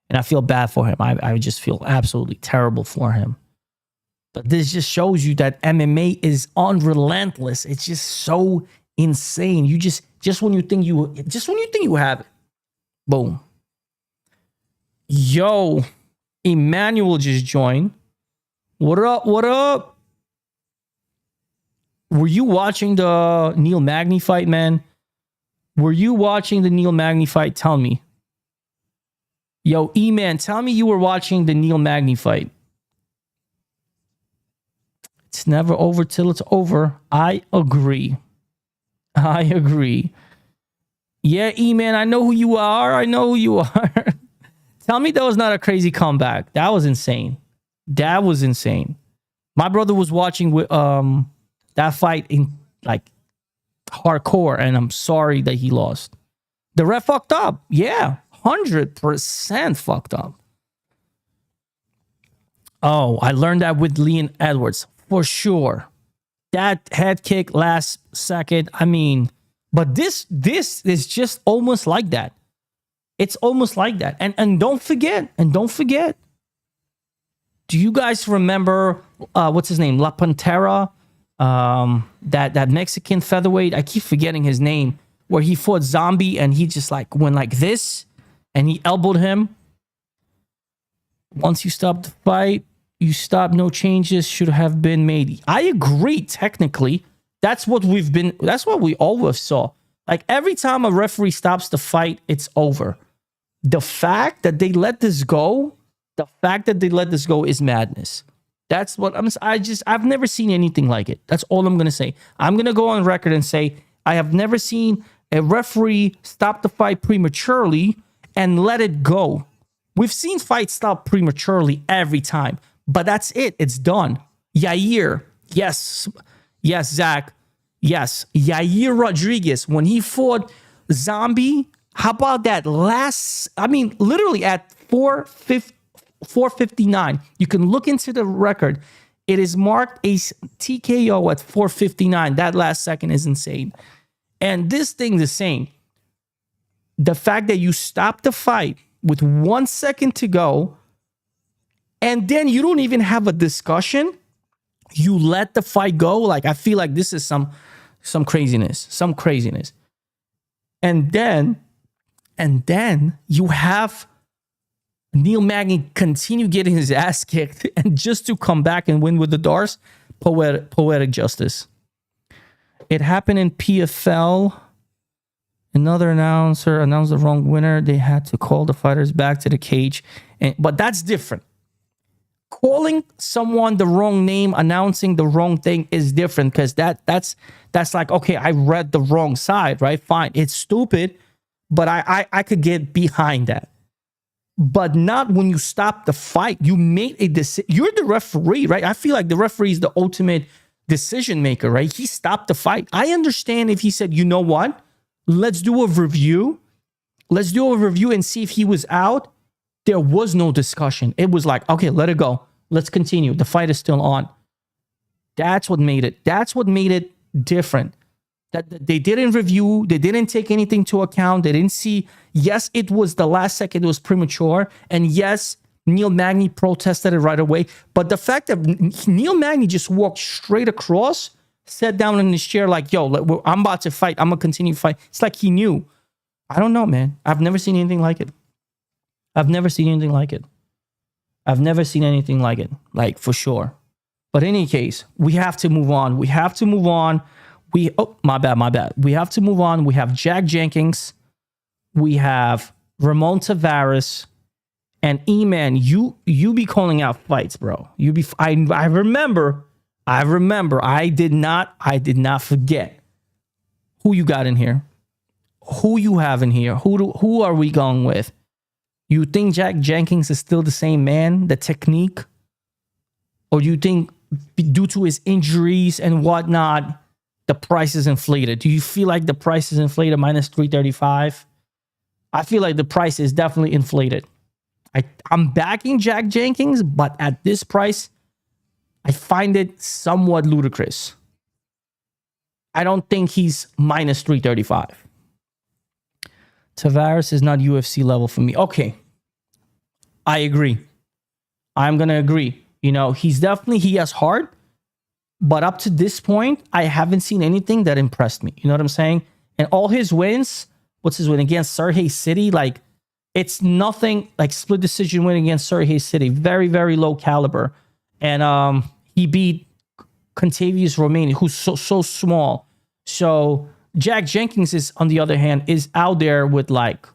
and I feel bad for him. I just feel absolutely terrible for him. But this just shows you that MMA is unrelentless. It's just so insane. You just when you think you have it, boom. Yo, Emmanuel just joined. What up? What up? Were you watching the Neil Magny fight, man? Were you watching the Neil Magny fight? Tell me. Yo, E-Man, tell me you were watching the Neil Magny fight. It's never over till it's over. I agree. I agree. Yeah, E-Man, I know who you are. I know who you are. Tell me that was not a crazy comeback. That was insane. That was insane. My brother was watching with that fight in like hardcore, and I'm sorry that he lost. The ref fucked up. Yeah, 100% fucked up. Oh, I learned that with Leon Edwards for sure. That head kick last second. I mean, but this is just almost like that. It's almost like that. And don't forget. Do you guys remember what's his name? La Pantera, that Mexican featherweight. I keep forgetting his name. Where he fought Zombie and he just like went like this, and he elbowed him. Once you stop the fight, you stop. No changes should have been made. I agree. Technically, that's what we always saw. Like every time a referee stops the fight, it's over. The fact that they let this go, is madness. That's what I've never seen anything like it. That's all I'm gonna say. I'm gonna go on record and say I have never seen a referee stop the fight prematurely and let it go. We've seen fights stop prematurely every time, but that's it. It's done. Yair, yes, Zach, yes. Yair Rodriguez, when he fought Zombie, how about that literally at 459. You can look into the record. It is marked a TKO at 459. That last second is insane. And this thing the same. The fact that you stop the fight with 1 second to go, and then you don't even have a discussion. You let the fight go. Like, I feel like this is some craziness. And then you have Neil Magny continue getting his ass kicked, and just to come back and win with the Dars, poetic justice. It happened in PFL. Another announcer announced the wrong winner. They had to call the fighters back to the cage. But that's different. Calling someone the wrong name, announcing the wrong thing is different, because that's like, okay, I read the wrong side, right? Fine. It's stupid, but I could get behind that. But not when you stop the fight. You made a decision. You're the referee, right? I feel like the referee is the ultimate decision maker, right? He stopped the fight. I understand if he said, you know what? Let's do a review. Let's do a review and see if he was out. There was no discussion. It was like, okay, let it go. Let's continue. The fight is still on. That's what made it. That's what made it different. That they didn't review. They didn't take anything to account. They didn't see. Yes, it was the last second. It was premature. And yes, Neil Magny protested it right away. But the fact that Neil Magny just walked straight across, sat down in his chair like, yo, I'm about to fight. I'm going to continue fight. It's like he knew. I don't know, man. I've never seen anything like it. Like, for sure. But in any case, we have to move on. My bad. We have to move on. We have Jack Jenkins. We have Ramon Tavares. And E-Man, you be calling out fights, bro. I remember. I did not forget who you got in here. Who you have in here. Who are we going with? You think Jack Jenkins is still the same man, the technique? Or do you think due to his injuries and whatnot, the price is inflated? Do you feel like the price is inflated minus 335? I feel like the price is definitely inflated. I'm backing Jack Jenkins, but at this price, I find it somewhat ludicrous. I don't think he's minus 335. Tavares is not UFC level for me. Okay. I agree. I'm going to agree. You know, he has heart, but up to this point, I haven't seen anything that impressed me. You know what I'm saying? And all his wins, what's his win against Sergey City? Like, it's nothing like split decision win against Sergey City. Very, very low caliber. And he beat Contavious Romania, who's so small. So Jack Jenkins is, on the other hand, is out there with, like,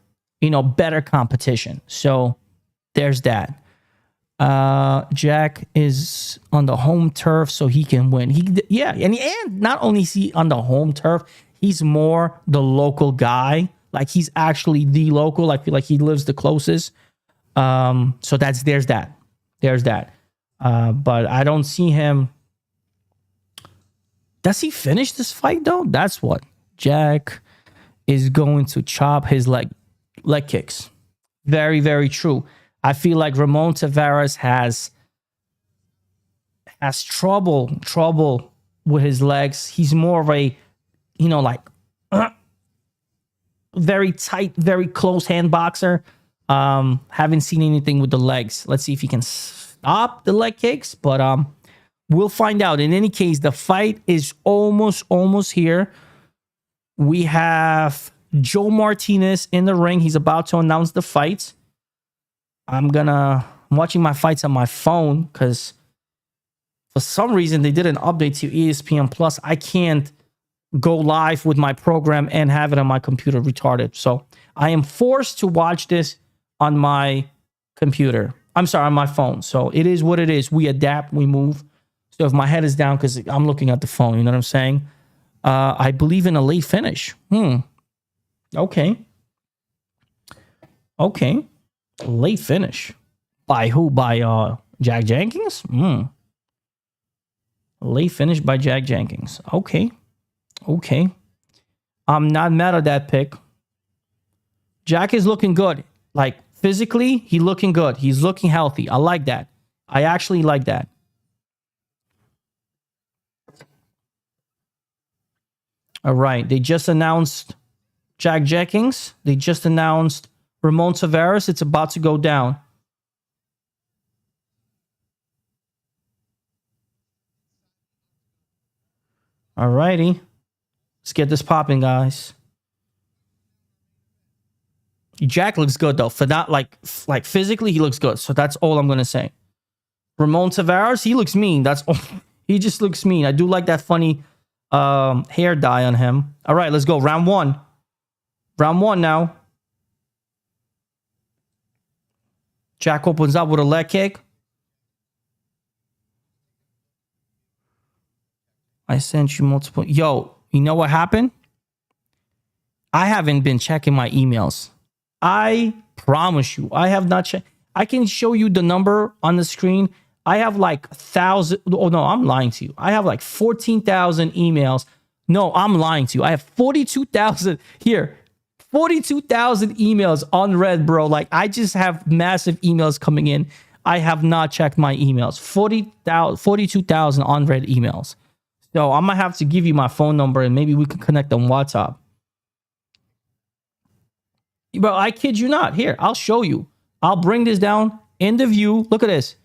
you know, better competition. So there's that. Jack is on the home turf, so he can win. And not only is he on the home turf, he's more the local guy. Like he's actually the local. I feel like he lives the closest. So there's that. But I don't see him. Does he finish this fight though? That's what Jack is going to chop his leg kicks. Very, very true. I feel like Ramon Tavares has trouble with his legs. He's more of a, very tight, very close hand boxer. Haven't seen anything with the legs. Let's see if he can stop the leg kicks, but we'll find out. In any case, the fight is almost here. We have Joe Martinez in the ring. He's about to announce the fight. I'm watching my fights on my phone because for some reason they did an update to ESPN Plus. I can't go live with my program and have it on my computer. Retarded. So I am forced to watch this on my computer. I'm sorry, on my phone. So it is what it is. We adapt, we move. So if my head is down because I'm looking at the phone, you know what I'm saying? I believe in a late finish. Okay. Late finish. By who? By Jack Jenkins? Late finish by Jack Jenkins. Okay. I'm not mad at that pick. Jack is looking good. Like physically, he's looking good. He's looking healthy. I like that. I actually like that. All right. They just announced Jack Jenkins. They just announced Ramon Tavares. It's about to go down. All righty. Let's get this popping, guys. Jack looks good, though. For that, like physically, he looks good. So that's all I'm going to say. Ramon Tavares, he looks mean. That's all. He just looks mean. I do like that funny hair dye on him. All right, let's go. Round one. Round one now. Jack opens up with a leg kick. I sent you multiple. Yo, you know what happened? I haven't been checking my emails. I promise you, I have not checked. I can show you the number on the screen. I have like 1,000. Oh, no, I'm lying to you. I have like 14,000 emails. No, I'm lying to you. I have 42,000 here. 42,000 emails unread, bro. Like, I just have massive emails coming in. I have not checked my emails. 42,000 unread emails. So I'm going to have to give you my phone number and maybe we can connect on WhatsApp. Bro, I kid you not. Here, I'll show you. I'll bring this down in the view. Look at this.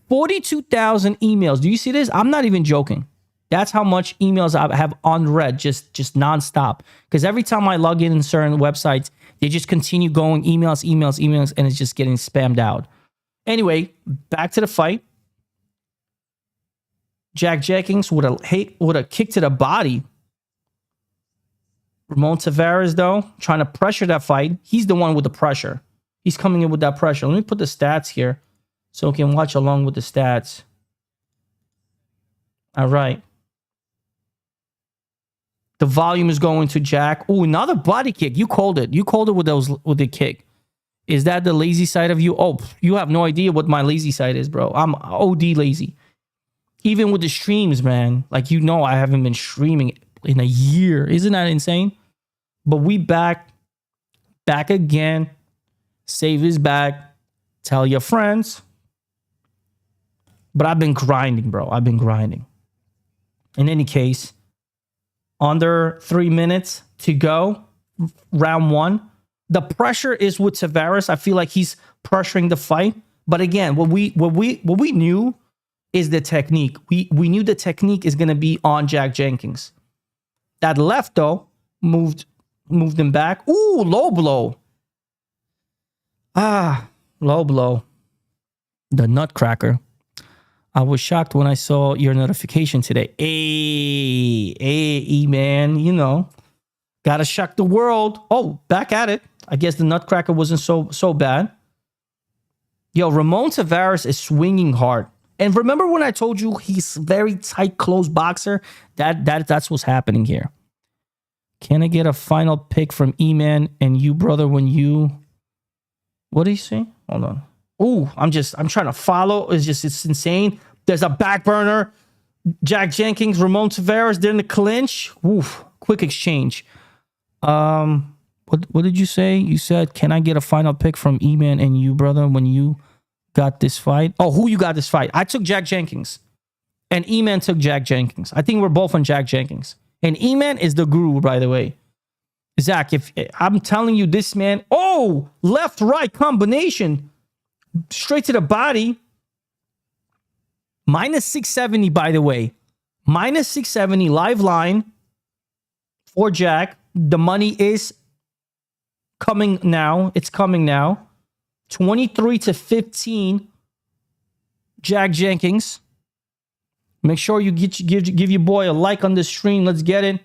42,000 emails. Do you see this? I'm not even joking. That's how much emails I have unread, just nonstop. Because every time I log in certain websites, they just continue going emails, and it's just getting spammed out. Anyway, back to the fight. Jack Jenkins with a kick to the body. Ramon Tavares, though, trying to pressure that fight. He's the one with the pressure. He's coming in with that pressure. Let me put the stats here so we can watch along with the stats. All right. The volume is going to Jack. Oh, another body kick. You called it. You called it with the kick. Is that the lazy side of you? Oh, you have no idea what my lazy side is, bro. I'm OD lazy. Even with the streams, man. Like, I haven't been streaming in a year. Isn't that insane? But we back again. Save is back. Tell your friends. But I've been grinding, bro. I've been grinding. In any case, under 3 minutes to go, round one. The pressure is with Tavares. I feel like he's pressuring the fight. But again, what we knew is the technique. We knew the technique is going to be on Jack Jenkins. That left, though, moved him back. Ooh, low blow. Low blow. The nutcracker. I was shocked when I saw your notification today. Hey, man, gotta shock the world. Oh, back at it. I guess the nutcracker wasn't so bad. Yo, Ramon Tavares is swinging hard. And remember when I told you he's very tight, close boxer? That's what's happening here. Can I get a final pick from E-Man and you, brother, when you... What did he say? Hold on. Ooh, I'm trying to follow. It's insane. There's a back burner. Jack Jenkins, Ramon Tavares, they're in the clinch. Oof, quick exchange. What did you say? You said, can I get a final pick from E-Man and you, brother, when you got this fight? Oh, who you got this fight? I took Jack Jenkins. And E-Man took Jack Jenkins. I think we're both on Jack Jenkins. And E-Man is the guru, by the way. Zach, if I'm telling you this man, oh, left-right combination, straight to the body. Minus 670, by the way. Minus 670 live line for Jack. The money is coming now. It's coming now. 23-15. Jack Jenkins. Make sure you give your boy a like on the stream. Let's get it.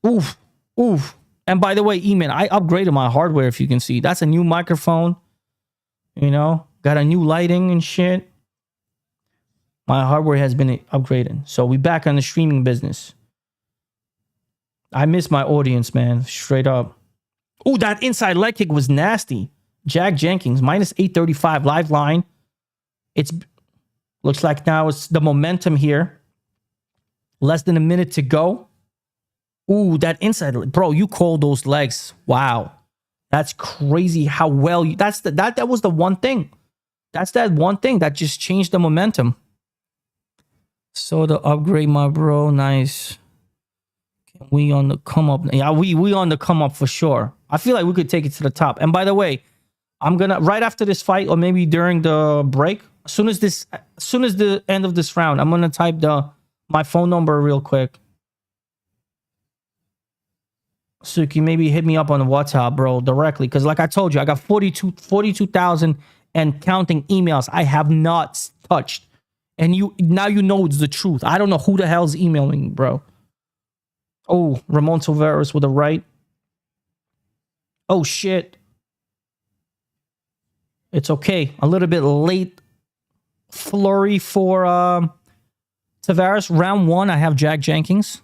Oof. Oof. And by the way, E-Man, I upgraded my hardware, if you can see. That's a new microphone. You know, got a new lighting and shit. My hardware has been upgraded. So we back on the streaming business. I miss my audience, man. Straight up. Oh, that inside leg kick was nasty. Jack Jenkins, minus 835 live line. It's looks like now it's the momentum here. Less than a minute to go. Ooh, that inside, bro, you call those legs. Wow. That's crazy how well you, that was the one thing. That's that one thing that just changed the momentum. So the upgrade, my bro, nice. We on the come up. Yeah, we on the come up for sure. I feel like we could take it to the top. And by the way, I'm gonna right after this fight, or maybe during the break, as soon as the end of this round, I'm gonna type my phone number real quick. So you can maybe hit me up on WhatsApp, bro, directly. Because like I told you, I got 42,000 and counting emails I have not touched. And now you know it's the truth. I don't know who the hell's emailing me, bro. Oh, Ramon Tavares with a right. Oh, shit. It's okay. A little bit late flurry for Tavares. Round 1, I have Jack Jenkins.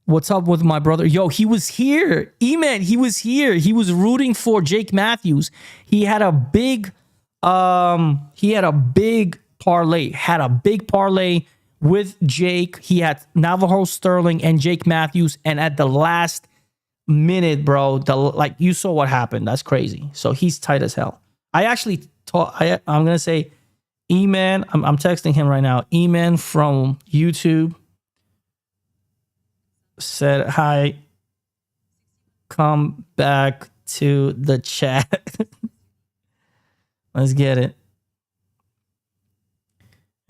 What's up with my brother? Yo, he was here. E-Man, he was here. He was rooting for Jake Matthews. He had a big parlay. Had a big parlay with Jake. He had Navajo Sterling and Jake Matthews. And at the last minute, bro, like you saw what happened. That's crazy. So he's tight as hell. I actually I'm gonna say E-Man. I'm texting him right now. E-Man from YouTube said hi, come back to the chat. Let's get it.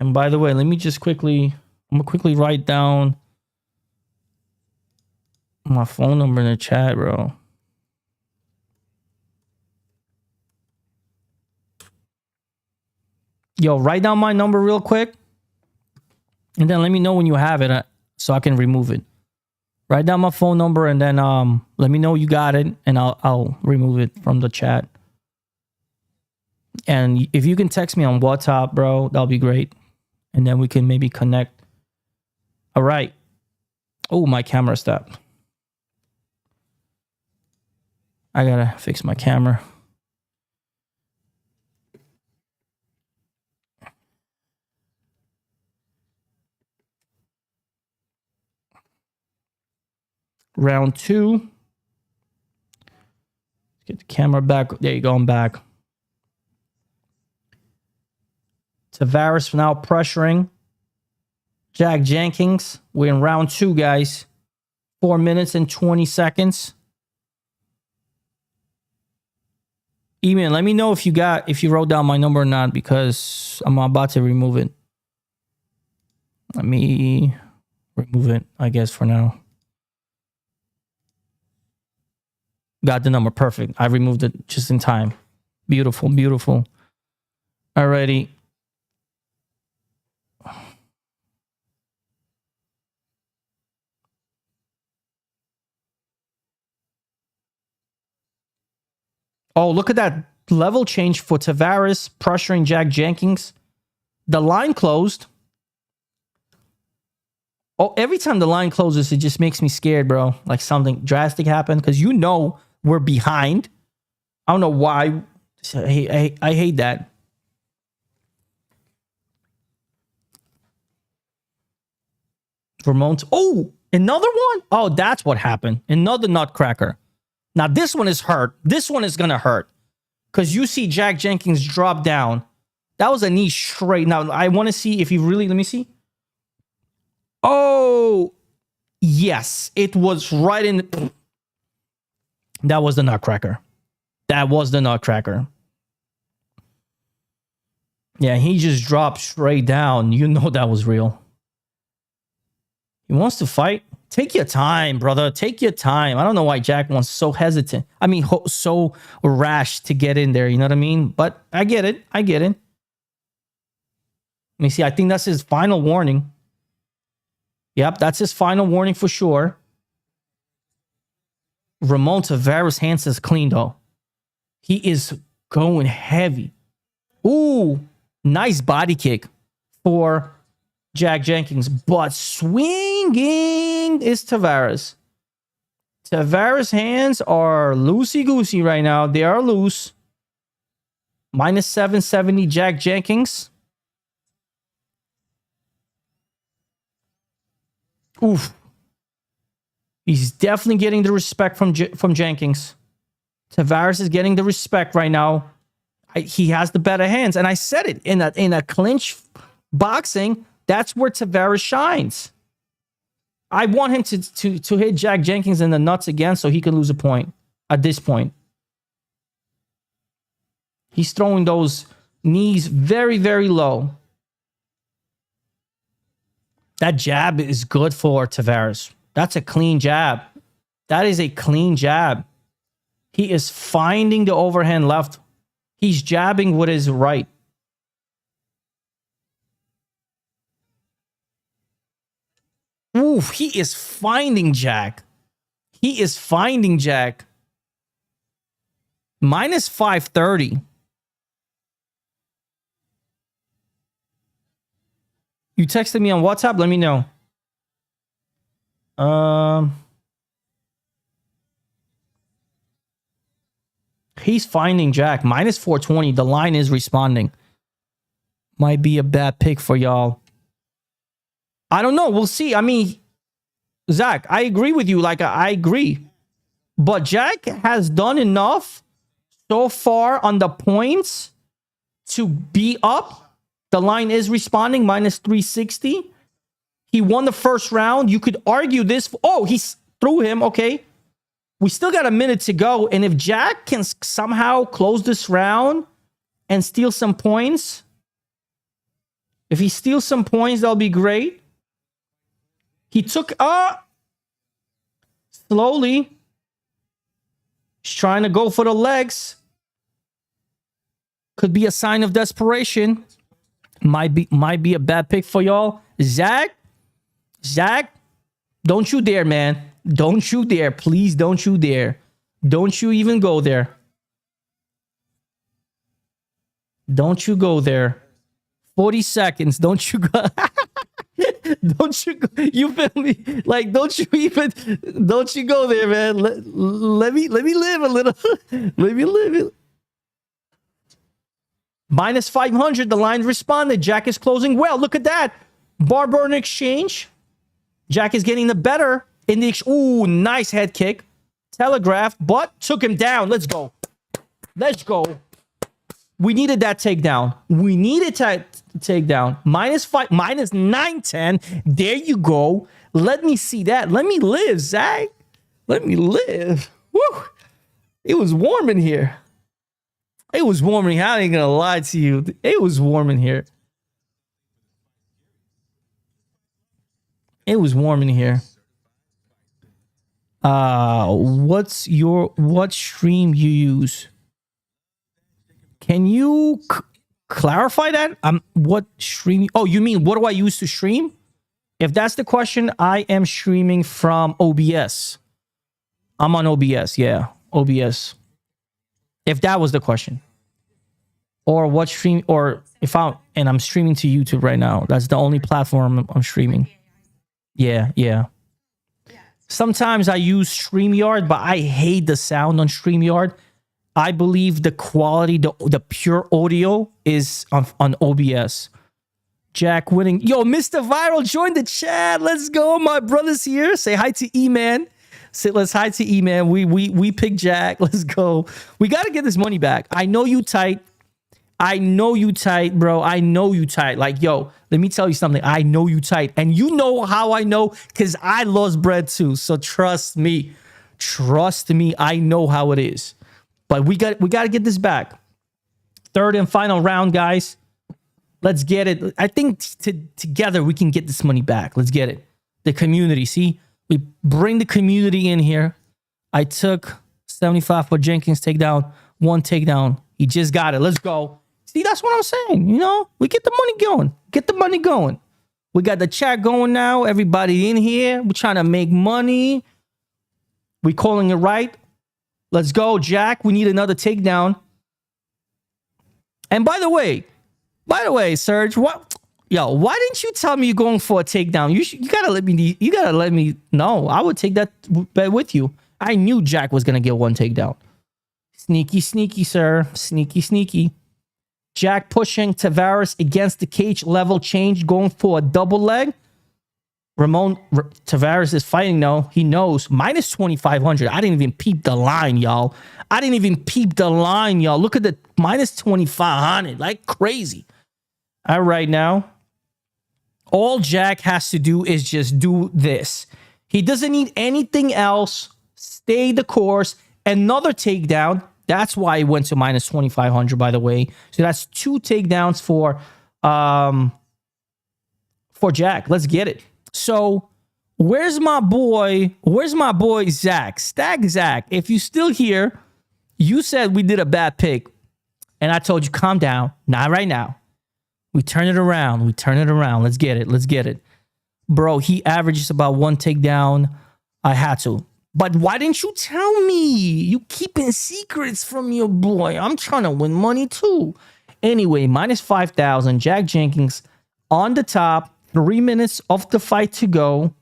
And by the way, let me just I'm gonna quickly write down my phone number in the chat, bro. Yo, write down my number real quick, and then let me know when you have it so I can remove it. Write down my phone number and then let me know you got it, and I'll remove it from the chat. And if you can text me on WhatsApp, bro, that'll be great. And then we can maybe connect. All right. Oh, my camera stopped. I gotta fix my camera. Round 2. Get the camera back. There you go. I'm back. Tavares now pressuring Jack Jenkins. We're in round 2, guys. 4 minutes and 20 seconds. E-Man, let me know if you wrote down my number or not, because I'm about to remove it. Let me remove it, I guess, for now. Got the number. Perfect. I removed it just in time. Beautiful, beautiful. Alrighty. Oh, look at that level change for Tavares pressuring Jack Jenkins. The line closed. Oh, every time the line closes, it just makes me scared, bro. Like something drastic happened because you know we're behind. I don't know why. I hate that. Vermont. Oh, another one? Oh, that's what happened. Another nutcracker. Now, this one is hurt. This one is going to hurt. Because you see Jack Jenkins drop down. That was a knee straight. Now, I want to see if he really... Let me see. Oh, yes. It was right in... That was the nutcracker. That was the nutcracker. Yeah, he just dropped straight down. You know that was real. He wants to fight. Take your time, brother. Take your time. I don't know why Jack wants so hesitant. I mean, so rash to get in there. You know what I mean? But I get it. I get it. Let me see. I think that's his final warning. Yep, that's his final warning for sure. Ramon Tavares' hands is clean, though. He is going heavy. Ooh, nice body kick for Jack Jenkins. But swinging is Tavares. Tavares' hands are loosey-goosey right now. They are loose. Minus 770 Jack Jenkins. Oof. He's definitely getting the respect from Jenkins. Tavares is getting the respect right now. He has the better hands. And I said it, in a clinch boxing, that's where Tavares shines. I want him to hit Jack Jenkins in the nuts again so he can lose a point at this point. He's throwing those knees very, very low. That jab is good for Tavares. That's a clean jab. That is a clean jab. He is finding the overhand left. He's jabbing with his right. Oof, he is finding Jack. He is finding Jack. Minus 530. You texted me on WhatsApp? Let me know. He's finding Jack. Minus 420. The line is responding. Might be a bad pick for y'all. I don't know. We'll see. I mean, Zach, I agree with you. Like, I agree. But Jack has done enough so far on the points to be up. The line is responding. Minus 360. He won the first round. You could argue this. Oh, he's through him. Okay. We still got a minute to go. And if Jack can somehow close this round and steal some points, if he steals some points, that'll be great. He took slowly. He's trying to go for the legs. Could be a sign of desperation. Might be a bad pick for y'all. Zach, don't you dare, man. Don't you dare. Please don't you dare. Don't you even go there. Don't you go there. 40 seconds. Don't you go. Don't you go. You feel me? Like, don't you go there, man. Let me live a little. Let me live it. Minus 500. The line responded. Jack is closing well. Look at that. Barber in exchange. Jack is getting the better in the... Ooh, nice head kick. Telegraphed, but took him down. Let's go. Let's go. We needed that takedown. We needed that takedown. Minus 5, minus 910. There you go. Let me see that. Let me live, Zach. Let me live. Woo. It was warm in here. It was warm in here. I ain't gonna lie to you. It was warm in here. It was warm in here. What stream you use? Can you clarify that? What stream? Oh, you mean what do I use to stream? If that's the question, I am streaming from OBS. I'm on OBS. Yeah, OBS. If that was the question. Or what stream, or if I'm streaming to YouTube right now. That's the only platform I'm streaming. Yeah, yeah. Sometimes I use StreamYard, but I hate the sound on StreamYard. I believe the quality, the pure audio is on OBS. Jack winning. Yo, Mr. Viral, join the chat. Let's go. My brother's here. Say hi to E-Man. Let's hi to E-Man. We pick Jack. Let's go. We got to get this money back. I know you tight. I know you tight, bro. I know you tight. Like, yo, let me tell you something. I know you tight. And you know how I know? Because I lost bread too. So trust me. Trust me. I know how it is. But we got to get this back. Third and final round, guys. Let's get it. I think together we can get this money back. Let's get it. The community. See, we bring the community in here. I took 75 for Jenkins takedown. 1 takedown. He just got it. Let's go. See, that's what I'm saying. You know, we get the money going. Get the money going. We got the chat going now. Everybody in here. We're trying to make money. We calling it right. Let's go, Jack. We need another takedown. And by the way, Serge, what? Yo, why didn't you tell me you're going for a takedown? You gotta let me. You gotta let me know. I would take that bet with you. I knew Jack was gonna get 1 takedown. Sneaky, sneaky, sir. Sneaky, sneaky. Jack pushing Tavares against the cage. Level change, going for a double leg. Tavares is fighting now. He knows. Minus 2,500. I didn't even peep the line, y'all. Look at the minus 2,500. Like crazy. All right, now. All Jack has to do is just do this. He doesn't need anything else. Stay the course. Another takedown. That's why he went to minus 2,500, by the way. So that's 2 takedowns for Jack. Let's get it. So where's my boy Zach? Stag Zach. If you still here, you said we did a bad pick. And I told you, calm down. Not right now. We turn it around. Let's get it. Bro, he averages about 1 takedown. I had to. But why didn't you tell me? You keeping secrets from your boy. I'm trying to win money too. Anyway, minus 5,000. Jack Jenkins on the top. 3 minutes of the fight to go.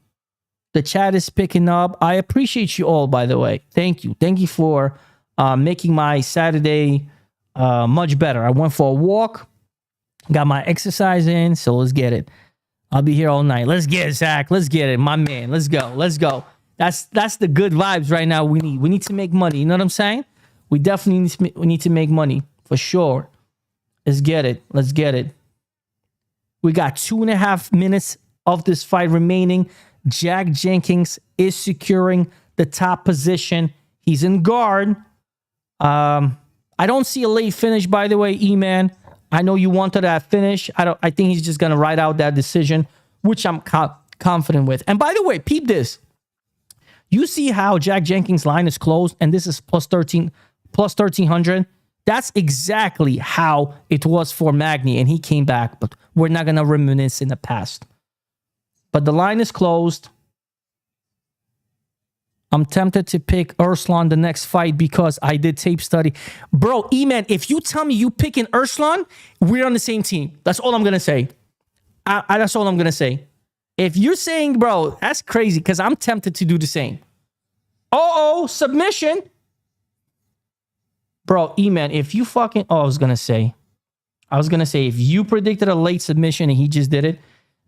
The chat is picking up. I appreciate you all, by the way. Thank you. Thank you for making my Saturday much better. I went for a walk. Got my exercise in. So let's get it. I'll be here all night. Let's get it, Zach. Let's get it. My man. Let's go. That's the good vibes right now we need. We need to make money. You know what I'm saying? We definitely need to make money. For sure. Let's get it. We got 2.5 minutes of this fight remaining. Jack Jenkins is securing the top position. He's in guard. I don't see a late finish, by the way, E-Man. I know you wanted that finish. I think he's just going to ride out that decision, which I'm confident with. And by the way, peep this. You see how Jack Jenkins' line is closed, and this is plus 1,300. That's exactly how it was for Magny, and he came back. But we're not going to reminisce in the past. But the line is closed. I'm tempted to pick Urslan the next fight because I did tape study. Bro, E-Man, if you tell me you picking Urslan, we're on the same team. That's all I'm going to say. That's all I'm going to say. If you're saying, bro, that's crazy because I'm tempted to do the same. Submission. Bro, E-Man, if you fucking... I was going to say, if you predicted a late submission and he just did it,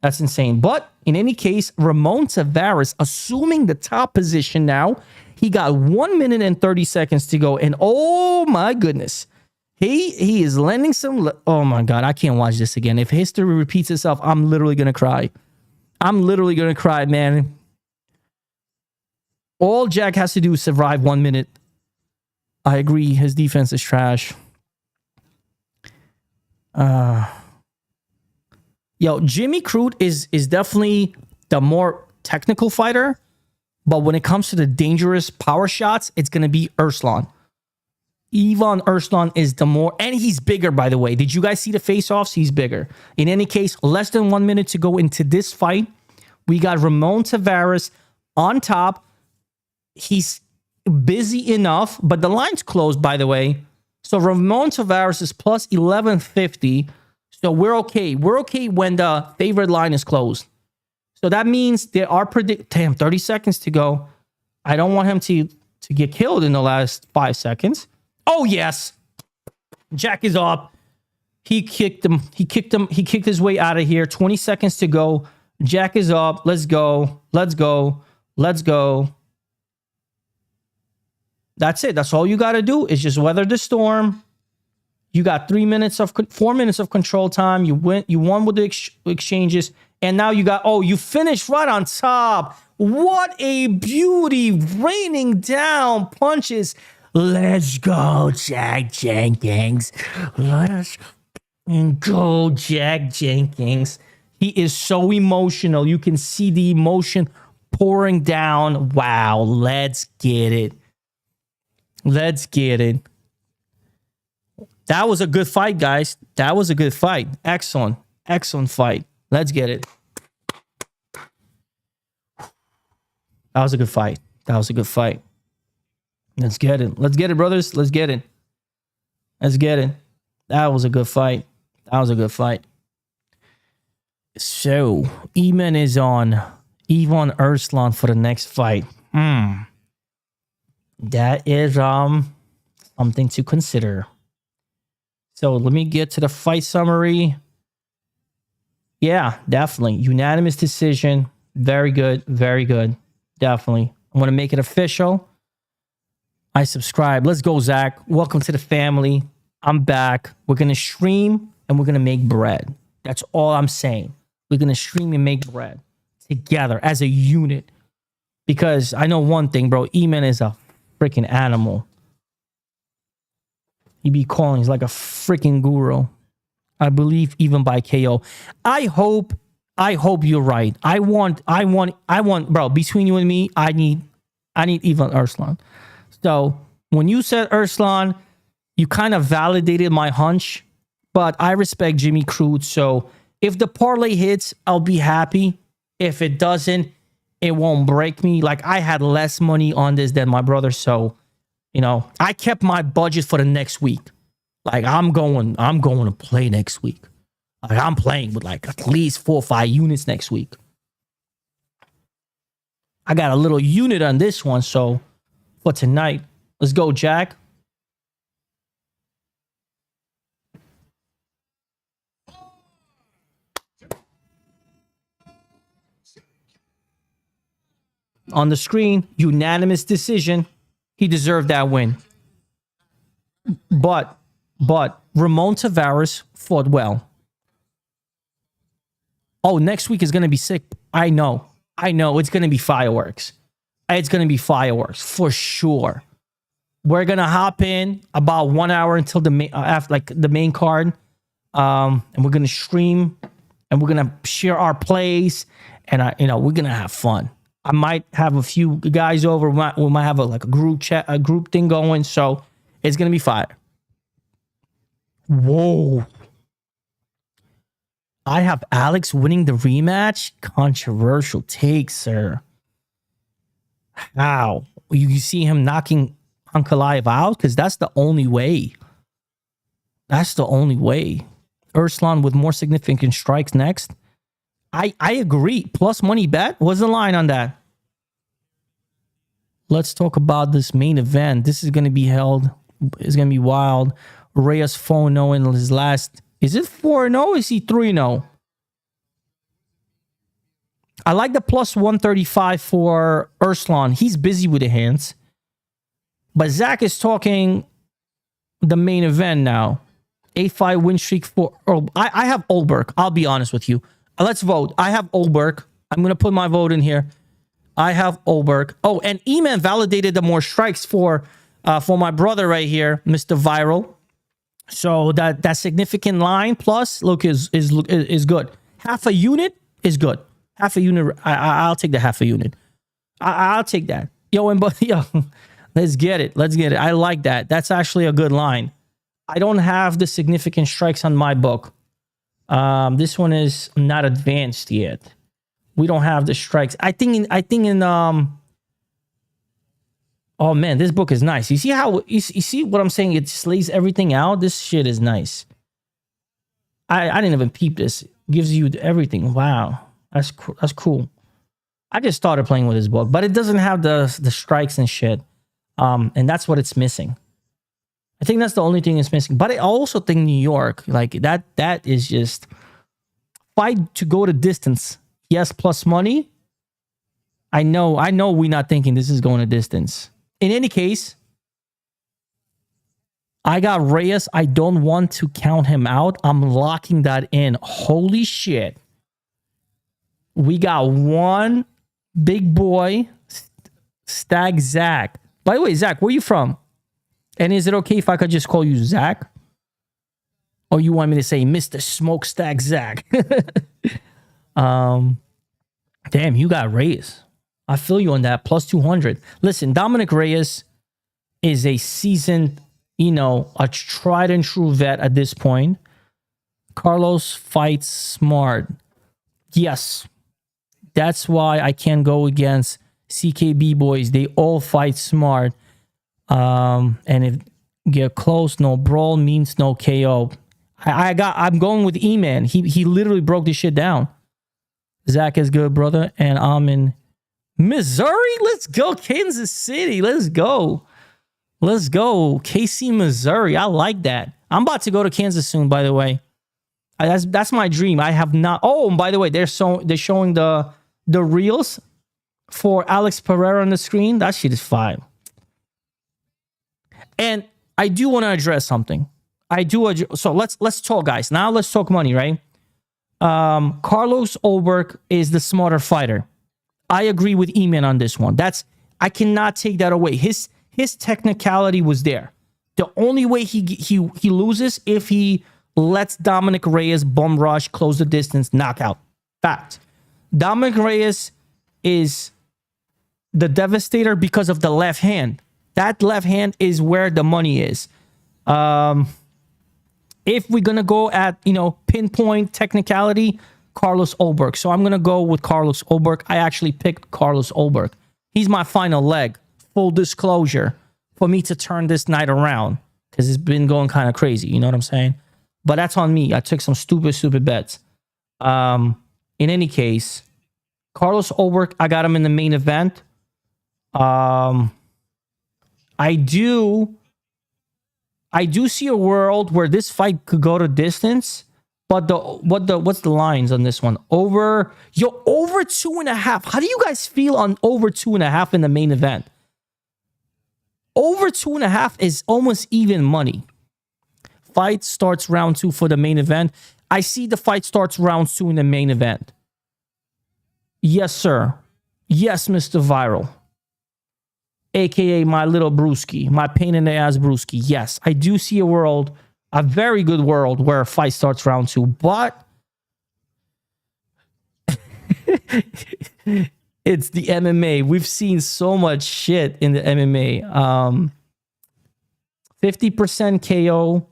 that's insane. But in any case, Ramon Tavares, assuming the top position now, he got 1 minute and 30 seconds to go. And oh my goodness, he is lending some... Oh my God, I can't watch this again. If history repeats itself, I'm literally going to cry. Man. All Jack has to do is survive 1 minute. I agree. His defense is trash. Jimmy Crute is definitely the more technical fighter. But when it comes to the dangerous power shots, it's going to be Urslan. Ivan Urslan is the more... And he's bigger, by the way. Did you guys see the face-offs? He's bigger. In any case, less than 1 minute to go into this fight. We got Ramon Tavares on top. He's busy enough, but the line's closed, by the way. So Ramon Tavares is plus 1150. So we're okay. We're okay when the favorite line is closed. So that means there are 30 seconds to go. I don't want him to get killed in the last 5 seconds. Oh, yes. Jack is up. He kicked him. He kicked his way out of here. 20 seconds to go. Jack is up. Let's go. Let's go. Let's go. That's it. That's all you got to do is just weather the storm. You got 4 minutes of control time. You won with the exchanges. And now you got, you finished right on top. What a beauty. Raining down punches. Let's go, Jack Jenkins. Let's go, Jack Jenkins. He is so emotional. You can see the emotion pouring down. Wow, let's get it. Let's get it. That was a good fight, guys. That was a good fight. Excellent. Excellent fight. Let's get it. That was a good fight. That was a good fight. Let's get it. Let's get it, brothers. Let's get it. Let's get it. That was a good fight. That was a good fight. So, Eman is on Ivan Erslan for the next fight. That is something to consider. So, let me get to the fight summary. Yeah, definitely. Unanimous decision. Very good. Very good. Definitely. I want to make it official. I subscribe. Let's go, Zach. Welcome to the family. I'm back. We're going to stream and we're going to make bread. That's all I'm saying. We're going to stream and make bread together as a unit. Because I know one thing, bro. Eman is a freaking animal. He be calling. He's like a freaking guru. I believe even by KO. I hope you're right. I want, bro, between you and me, I need Ivan Erslan. So when you said Erslan, you kind of validated my hunch, but I respect Jimmy Crute. So if the parlay hits, I'll be happy. If it doesn't, it won't break me. Like, I had less money on this than my brother. So, I kept my budget for the next week. Like, I'm going to play next week. Like, I'm playing with like at least 4 or 5 units next week. I got a little unit on this one. So for tonight, let's go, Jack. On the screen, unanimous decision. He deserved that win. But Ramon Tavares fought well. Oh, next week is going to be sick. I know. It's going to be fireworks. It's going to be fireworks for sure. We're going to hop in about 1 hour until the main card. And we're going to stream and we're going to share our plays and we're going to have fun. I might have a few guys over. We might have a group chat, a group thing going. So it's going to be fire. Whoa. I have Alex winning the rematch. Controversial take, sir. How? You see him knocking Ankalaev out? Because that's the only way. That's the only way. Erslan with more significant strikes next. I agree. Plus money bet. What's the line on that? Let's talk about this main event. This is going to be held. It's going to be wild. Reyes 4-0 in his last. Is it 4-0? Is he 3-0? I like the plus 135 for Erslan. He's busy with the hands. But Zach is talking the main event now. 8-5 win streak for... I have Ulberg. I'll be honest with you. Let's vote. I have Ulberg. I'm going to put my vote in here. I have Ulberg. Oh, and Eman validated the more strikes for my brother right here, Mr. Viral. So that significant line plus look is good. Half a unit is good. Half a unit. I'll take the half a unit. I'll take that. Let's get it. Let's get it. I like that. That's actually a good line. I don't have the significant strikes on my book. This one is not advanced yet. We don't have the strikes. I think in Oh man, this book is nice. You see how you see what I'm saying? It just lays everything out. This shit is nice. I didn't even peep this. It gives you everything. Wow, that's cool. I just started playing with this book, but it doesn't have the strikes and shit. And that's what it's missing. I think that's the only thing it's missing. But I also think New York, like that is just fight to go the distance. Yes, plus money. I know we're not thinking this is going a distance. In any case, I got Reyes. I don't want to count him out. I'm locking that in. Holy shit. We got one big boy, Stag Zach. By the way, Zach, where you from? And is it okay if I could just call you Zach? Or you want me to say Mr. Smokestack Zach? Damn, you got Reyes. I feel you on that. Plus 200. Listen, Dominic Reyes is a seasoned, a tried and true vet at this point. Carlos fights smart. Yes. That's why I can't go against CKB boys. They all fight smart. And if get close, no brawl means no KO. I'm going with E-Man. He literally broke this shit down. Zach is good, brother. And I'm in Missouri. Let's go, Kansas City. Let's go. Let's go. KC, Missouri. I like that. I'm about to go to Kansas soon, by the way. That's my dream. I have not. Oh, and by the way, they're showing the reels for Alex Pereira on the screen. That shit is fine. And I do want to address something. So let's talk, guys. Now let's talk money, right? Carlos Ulberg is the smarter fighter. I agree with E-Man on this one. I cannot take that away. His technicality was there. The only way he loses if he lets Dominic Reyes bum rush, close the distance, knockout. Fact. Dominic Reyes is the devastator because of the left hand. That left hand is where the money is. If we're going to go at, pinpoint technicality, Carlos Ulberg. So I'm going to go with Carlos Ulberg. I actually picked Carlos Ulberg. He's my final leg. Full disclosure for me to turn this night around because it's been going kind of crazy. You know what I'm saying? But that's on me. I took some stupid bets. In any case, Carlos Ulberg, I got him in the main event. I do see a world where this fight could go to distance, but what's the lines on this one? Over 2.5. How do you guys feel on over 2.5 in the main event? Over 2.5 is almost even money. Fight starts round 2 for the main event. I see the fight starts round 2 in the main event. Yes, sir. Yes, Mr. Viral. AKA my little brewski, my pain in the ass brewski. Yes, I do see a world, a very good world where a fight starts round 2, but it's the MMA. We've seen so much shit in the MMA. 50% KO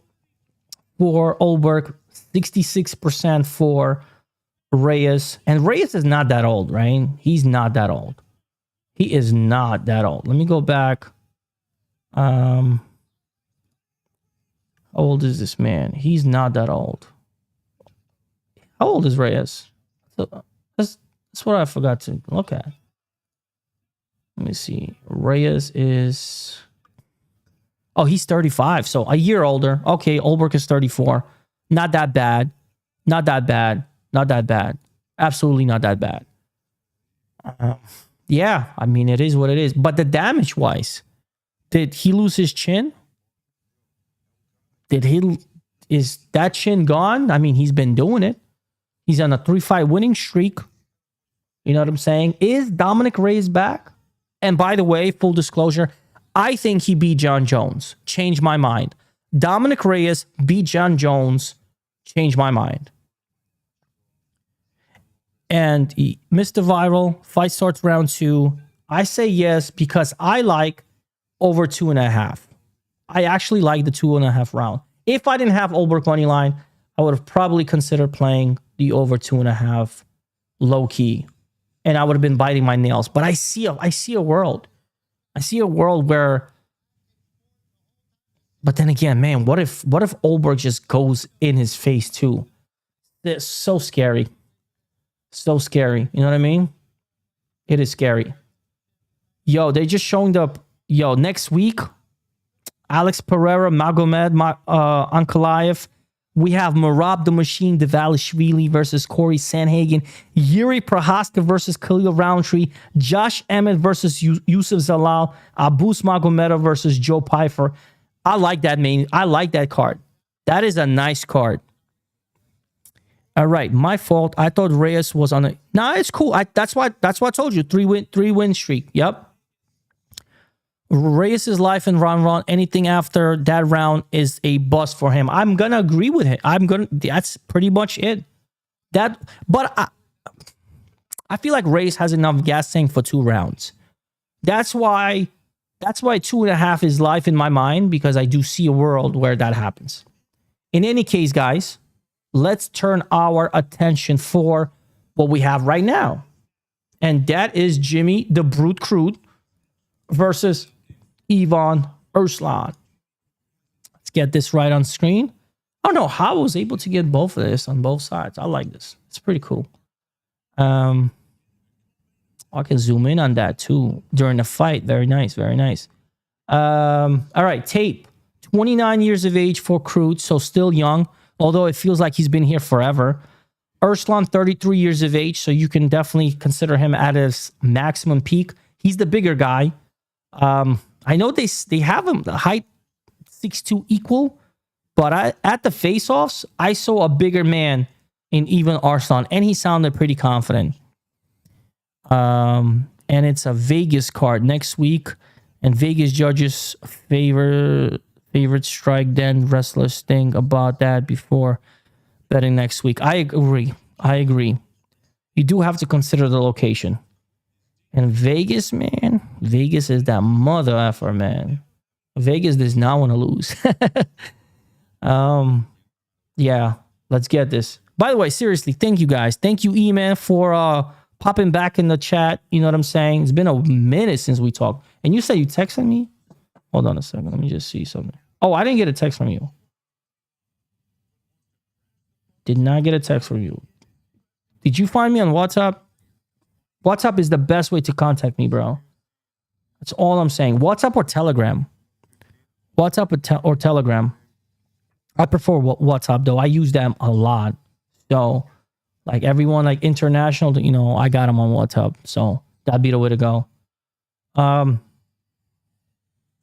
for Ulberg, 66% for Reyes. And Reyes is not that old, right? He's not that old. He is not that old. Let me go back. How old is this man? He's not that old. How old is Reyes? That's what I forgot to look at. Let me see. Reyes is... Oh, he's 35. So a year older. Okay, Ulberg is 34. Not that bad. Not that bad. Not that bad. Absolutely not that bad. Yeah, I mean, it is what it is. But the damage-wise, did he lose his chin? Is that chin gone? I mean, he's been doing it. He's on a 3-fight winning streak. You know what I'm saying? Is Dominic Reyes back? And by the way, full disclosure, I think he beat John Jones. Changed my mind. Dominic Reyes beat John Jones. Changed my mind. And Mr. Viral, fight starts round 2. I say yes because I like over 2.5. I actually like the 2.5 round. If I didn't have Ulberg money line, I would have probably considered playing the over 2.5 low key, and I would have been biting my nails. But I see a world. I see a world where, but then again, man, what if Ulberg just goes in his face too? It's so scary. So scary. You know what I mean? It is scary. Yo, they just showing up. Yo, next week, Alex Pereira, Magomed Ankalaev. We have Marab the Machine Davalishvili versus Corey Sanhagen. Yuri Prohaska versus Khalil Roundtree. Josh Emmett versus Yusuf Zalal. Abus Magomedov versus Joe Pfeiffer. I like that, man. I like that card. That is a nice card. All right, my fault. I thought Reyes was on a... Nah, it's cool. That's why I told you. Three win streak. Yep. Reyes' life in round one. Anything after that round is a bust for him. I'm gonna agree with it. That's pretty much it. But I feel like Reyes has enough gas tank for 2 rounds. That's why 2.5 is life in my mind, because I do see a world where that happens. In any case, guys, let's turn our attention for what we have right now. And that is Jimmy the Brute Crude versus Ivan Urslan. Let's get this right on screen. I don't know how I was able to get both of this on both sides. I like this. It's pretty cool. I can zoom in on that too during the fight. Very nice. Very nice. All right. Tape. 29 years of age for Crude, so still young, although it feels like he's been here forever. Urslan, 33 years of age, so you can definitely consider him at his maximum peak. He's the bigger guy. I know they have him the height 6'2" equal, but at the face-offs, I saw a bigger man in Ivan Urslan, and he sounded pretty confident. And it's a Vegas card next week, and Vegas judges favorite strike. Then wrestlers think about that before betting next week. I agree. You do have to consider the location. And Vegas, man, Vegas is that mother effer, man. Vegas does not want to lose. Yeah, let's get this. By the way, seriously, thank you guys. Thank you, E-Man, for popping back in the chat. You know what I'm saying? It's been a minute since we talked. And you said you texted me? Hold on a second. Let me just see something. Oh, I didn't get a text from you. Did not get a text from you. Did you find me on WhatsApp? WhatsApp is the best way to contact me, bro. That's all I'm saying. WhatsApp or Telegram? WhatsApp or Telegram? I prefer WhatsApp, though. I use them a lot. So, like everyone, like international, you know, I got them on WhatsApp. So that'd be the way to go. All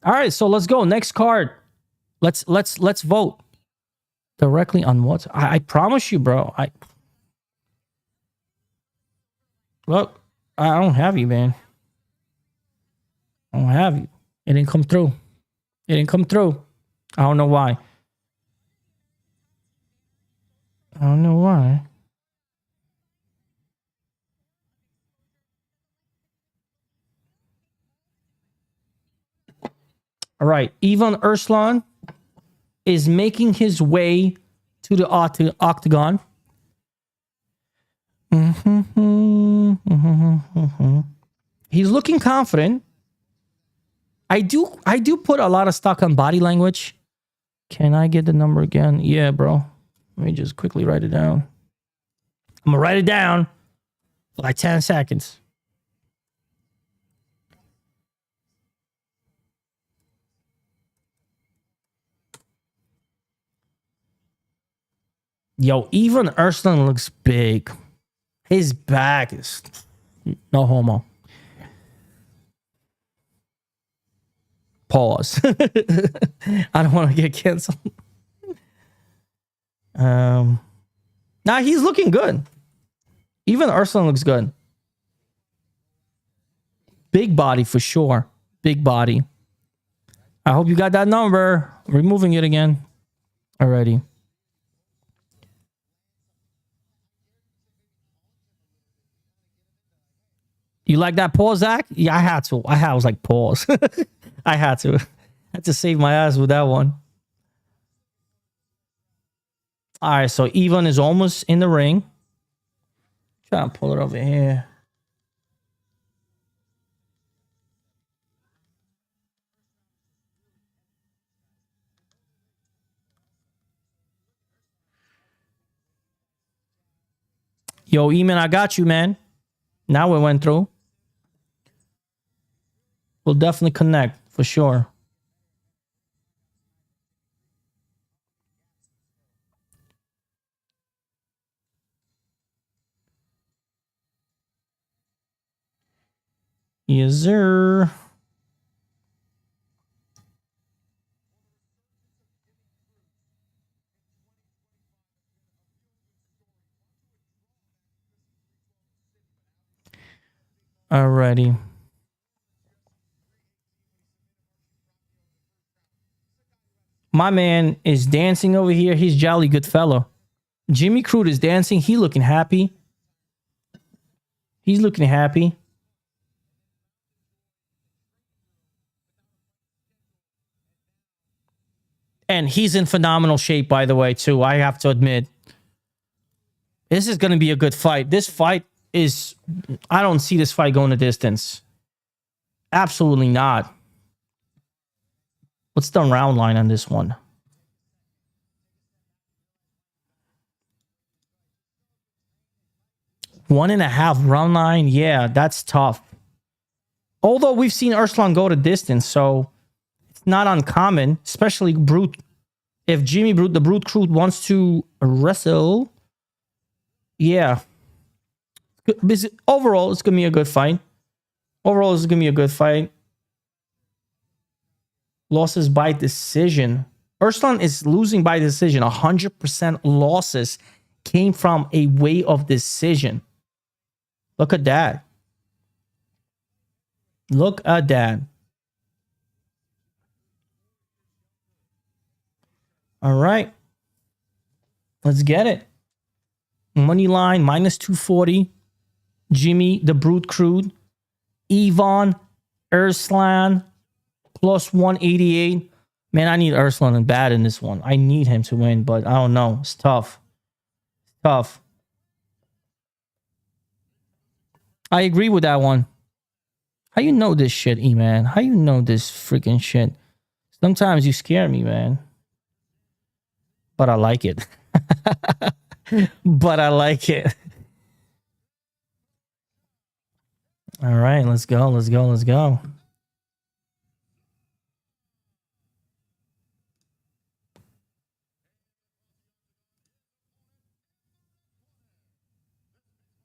right, so let's go. Next card. Let's vote directly on WhatsApp. I promise you, bro. Look, I don't have you, man. I don't have you. It didn't come through. It didn't come through. I don't know why. I don't know why. All right. Ivan Urslan is making his way to the octagon. He's looking confident. I do put a lot of stock on body language. Can I get the number again? Yeah, bro. Let me just quickly write it down. I'm gonna write it down for like 10 seconds. Yo, even Urslan looks big. His back is no homo. Pause. I don't want to get canceled. Nah, he's looking good. Even Urslan looks good. Big body for sure. Big body. I hope you got that number. Removing it again. Alrighty. You like that pause, Zach? Yeah, I had to. I was like, pause. I had to. I had to save my ass with that one. All right, so Ivan is almost in the ring. Try and pull it over here. Yo, Eamon, I got you, man. Now it went through. We'll definitely connect for sure. Yes, sir. Alrighty. My man is dancing over here. He's jolly good fellow. Jimmy Crude is dancing. He looking happy. He's looking happy. And he's in phenomenal shape, by the way, too. I have to admit. This is going to be a good fight. This fight is... I don't see this fight going the distance. Absolutely not. What's the round line on this one? 1.5 round line. Yeah, that's tough. Although we've seen Arslan go the distance, so it's not uncommon, especially Brute. If Jimmy Brute, the Brute Crew, wants to wrestle, yeah. Overall, it's going to be a good fight. Overall, it's going to be a good fight. Losses by decision. Arslan is losing by decision. 100% losses came from a way of decision. Look at that. Look at that. All right. Let's get it. Money line minus 240. Jimmy, the Brute Crude. Ivan, Arslan, plus 188. Man, I need Arslan bad in this one. I need him to win, but I don't know. It's tough. Tough. I agree with that one. How you know this shit, E-Man? How you know this freaking shit? Sometimes you scare me, man. But I like it. But I like it. All right, let's go. Let's go. Let's go.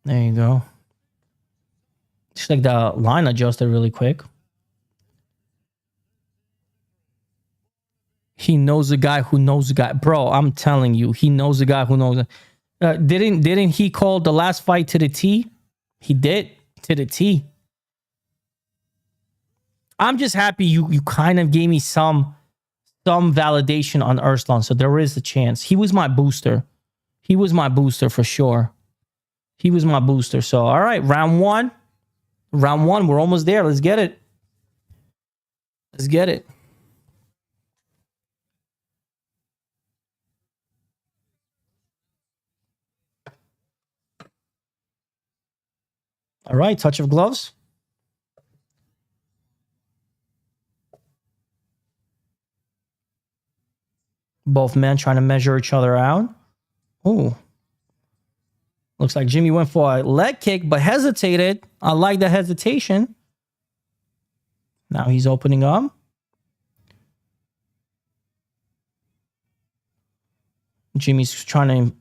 There you go. Just like the line adjusted really quick. He knows a guy who knows a guy. Bro, I'm telling you, he knows a guy who knows. Didn't he call the last fight to the T? He did, to the T. I'm just happy you kind of gave me some validation on Arslan, so there is a chance. He was my booster. He was my booster for sure. He was my booster. So, all right, round one. Round one, we're almost there. Let's get it. Let's get it. All right, touch of gloves. Both men trying to measure each other out. Ooh. Looks like Jimmy went for a leg kick, but hesitated. I like the hesitation. Now he's opening up. Jimmy's trying to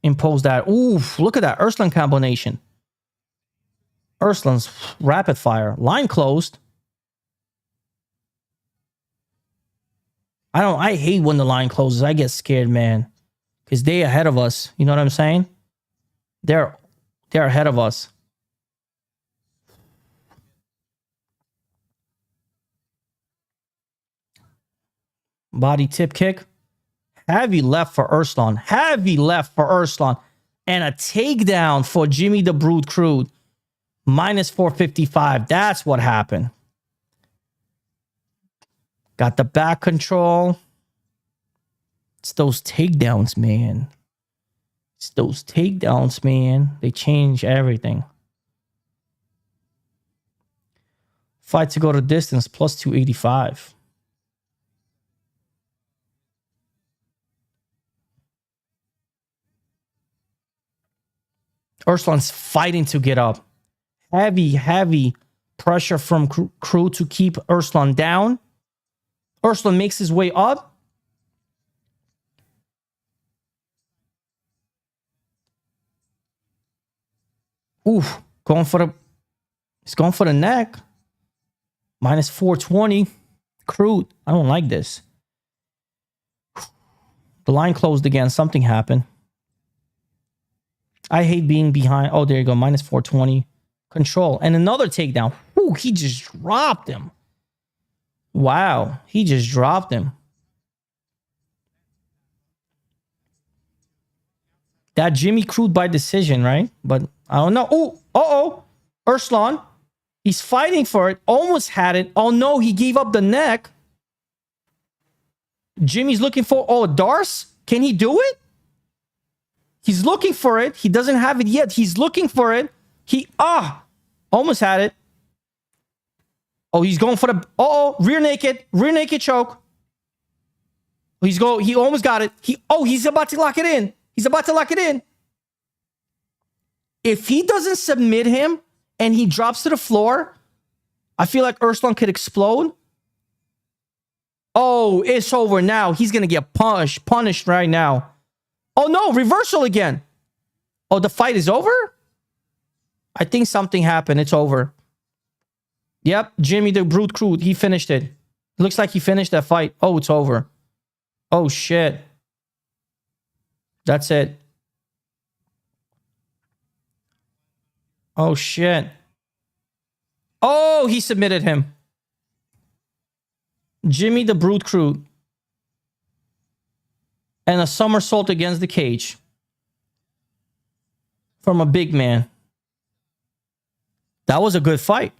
impose that. Ooh, look at that Arslan combination. Arslan's rapid fire. Line closed. I hate when the line closes. I get scared, man. Because they ahead of us. You know what I'm saying? They're ahead of us. Body tip kick. Heavy left for Arslan. Heavy left for Arslan. And a takedown for Jimmy the Brute Crude. Minus 455. That's what happened. Got the back control. It's those takedowns, man. It's those takedowns, man. They change everything. Fight to go to distance, plus 285. Urslan's fighting to get up. Heavy pressure from crew to keep Urslan down. Urslan makes his way up. Oof, he's going for the neck. Minus 420. Crude. I don't like this. The line closed again. Something happened. I hate being behind. Oh, there you go. Minus 420. Control. And another takedown. Ooh, he just dropped him. Wow. He just dropped him. That Jimmy Crude by decision, right? But I don't know. Oh, uh-oh. Urslan. He's fighting for it. Almost had it. Oh, no. He gave up the neck. Jimmy's looking for... Oh, Darce? Can he do it? He's looking for it. He doesn't have it yet. He's looking for it. Almost had it. Oh, he's going for the... rear naked choke. He almost got it. He's about to lock it in. He's about to lock it in. If he doesn't submit him and he drops to the floor, I feel like Urslan could explode. Oh, it's over now. He's going to get punished right now. Oh, no. Reversal again. Oh, the fight is over? I think something happened. It's over. Yep. Jimmy the Brute Crude. He finished it. Looks like he finished that fight. Oh, it's over. Oh, shit. That's it. Oh, shit. Oh, he submitted him. Jimmy the Brute Crude. And a somersault against the cage. From a big man. That was a good fight.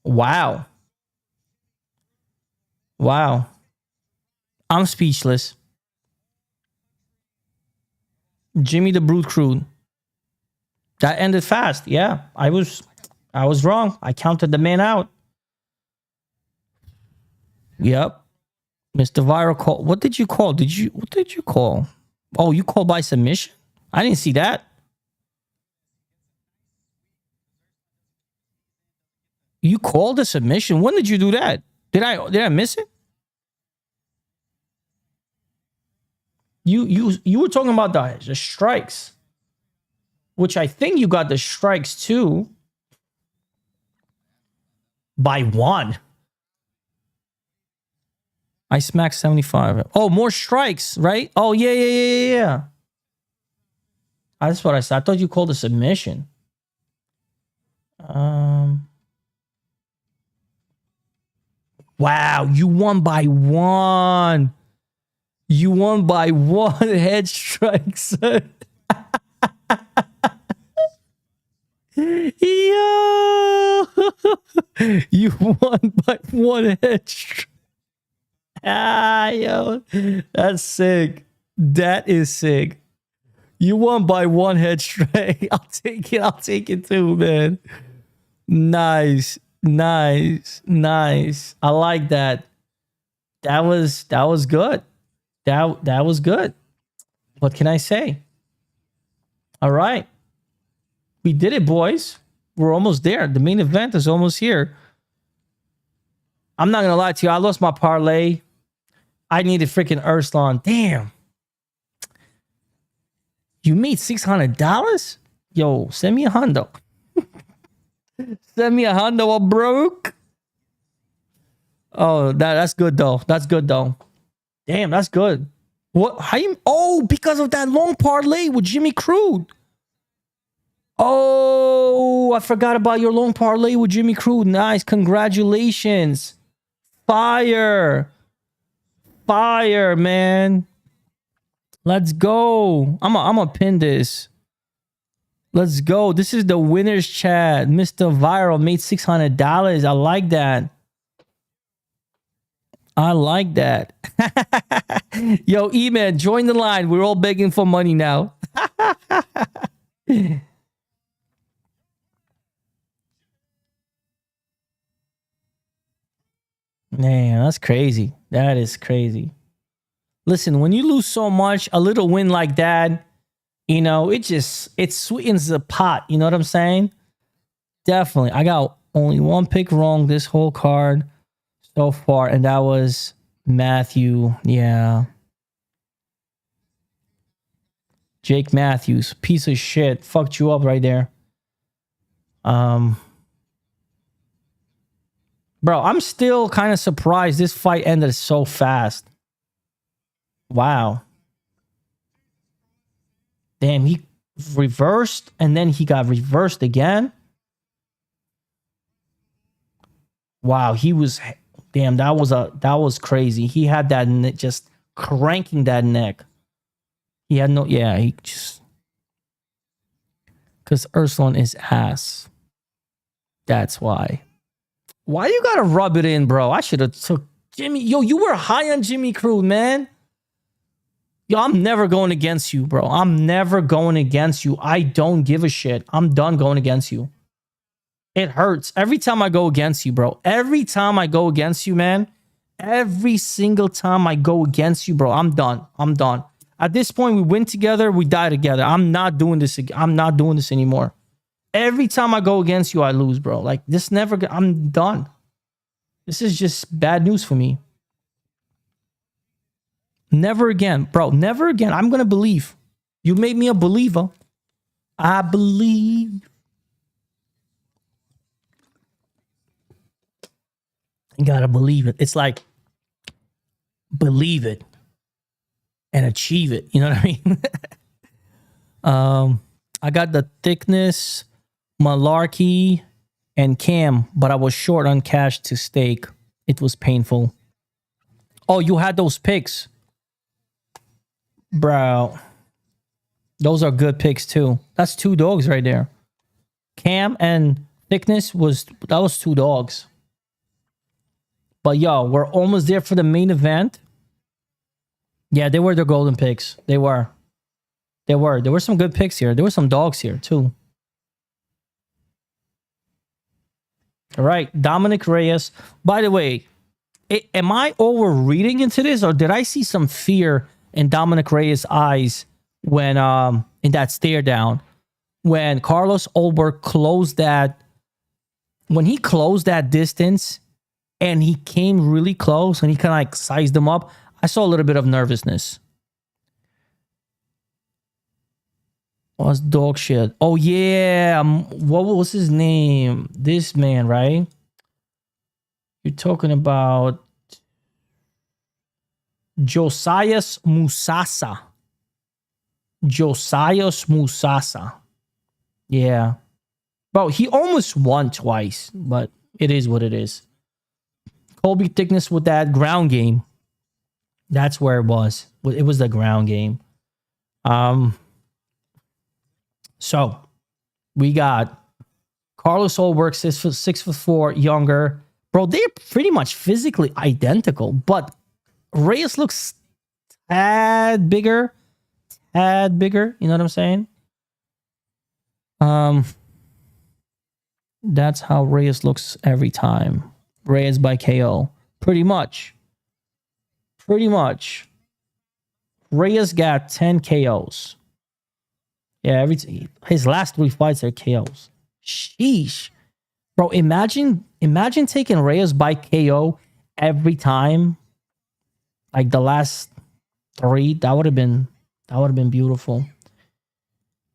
Wow. Wow. I'm speechless. Jimmy the Brute Crude. That ended fast. Yeah, I was wrong. I counted the man out. Yep. Mr. Viral call. What did you call? What did you call? Oh, you called by submission? I didn't see that. You called a submission? When did you do that? Did I miss it? You were talking about the strikes, which I think you got the strikes too by one. I smacked 75. Oh, more strikes, right? Oh, yeah. That's what I said. I thought you called a submission. Wow, you won by one. You won by one head strike, son. Yo! You won by one head strike. Yo. That's sick. That is sick. You won by one head strike. I'll take it too, man. Nice. I like that. That was good. That was good. What can I say? All right. We did it, boys. We're almost there. The main event is almost here. I'm not going to lie to you. I lost my parlay. I needed freaking Urslan. Damn. You made $600? Yo, send me a hundo. Send me a hundo, I'm broke. Oh, that's good though. That's good though. Damn, that's good. What? How you? Oh, because of that long parlay with Jimmy Crude. Oh, I forgot about your long parlay with Jimmy Crude. Nice, congratulations. Fire, man. Let's go. I'm gonna pin this. Let's go. This is the winner's chat. Mr. Viral made $600. I like that. Yo, E-Man, join the line. We're all begging for money now. Man, that's crazy. That is crazy. Listen, when you lose so much, a little win like that, You know, it sweetens the pot. You know what I'm saying? Definitely. I got only one pick wrong this whole card so far, and that was Matthew. Yeah. Jake Matthews, piece of shit. Fucked you up right there. Bro, I'm still kind of surprised this fight ended so fast. Wow. Damn, he reversed and then he got reversed again. Wow, he was damn, that was crazy. He had that just cranking that neck. He had no, yeah, he just because Urslan is ass. That's why. Why you gotta rub it in, bro? I should have took Jimmy. Yo, you were high on Jimmy Crute, man. Yo, I'm never going against you, bro. I'm never going against you. I don't give a shit. I'm done going against you. It hurts every time I go against you, bro. Every time I go against you, man. Every single time I go against you, bro. I'm done. I'm done. At this point, we win together. We die together. I'm not doing this. I'm not doing this anymore. Every time I go against you, I lose, bro. Like this never. I'm done. This is just bad news for me. Never again, bro. Never again. I'm gonna believe. You made me a believer. I believe. You gotta believe it. It's like believe it and achieve it. You know what I mean? I got the thickness, malarkey, and Cam, but I was short on cash to stake. It was painful. Oh, you had those picks. Bro. Those are good picks too. That's two dogs right there. Cam and thickness was 2 dogs. But yo, we're almost there for the main event. Yeah, they were the golden picks. They were. There were some good picks here. There were some dogs here too. All right, Dominic Reyes. By the way, am I overreading into this, or did I see some fear in Dominic Reyes' eyes when in that stare down when Carlos Ulberg closed that, when he closed that distance and he came really close and he kind of like sized them up? I saw a little bit of nervousness. Was dog shit. Oh yeah, what was his name? This man, right? You're talking about Josias Musasa. Josias Musasa. Yeah. Bro, he almost won twice, but it is what it is. Colby Thickness with that ground game. That's where it was. It was the ground game. So we got Carlos Ulberg, 6'4", younger. Bro, they're pretty much physically identical, but Reyes looks tad bigger. You know what I'm saying? That's how Reyes looks every time. Reyes by KO. Pretty much. Reyes got 10 KOs. Yeah, his last 3 fights are KOs. Sheesh. Bro, imagine taking Reyes by KO every time. Like the last 3, that would have been beautiful.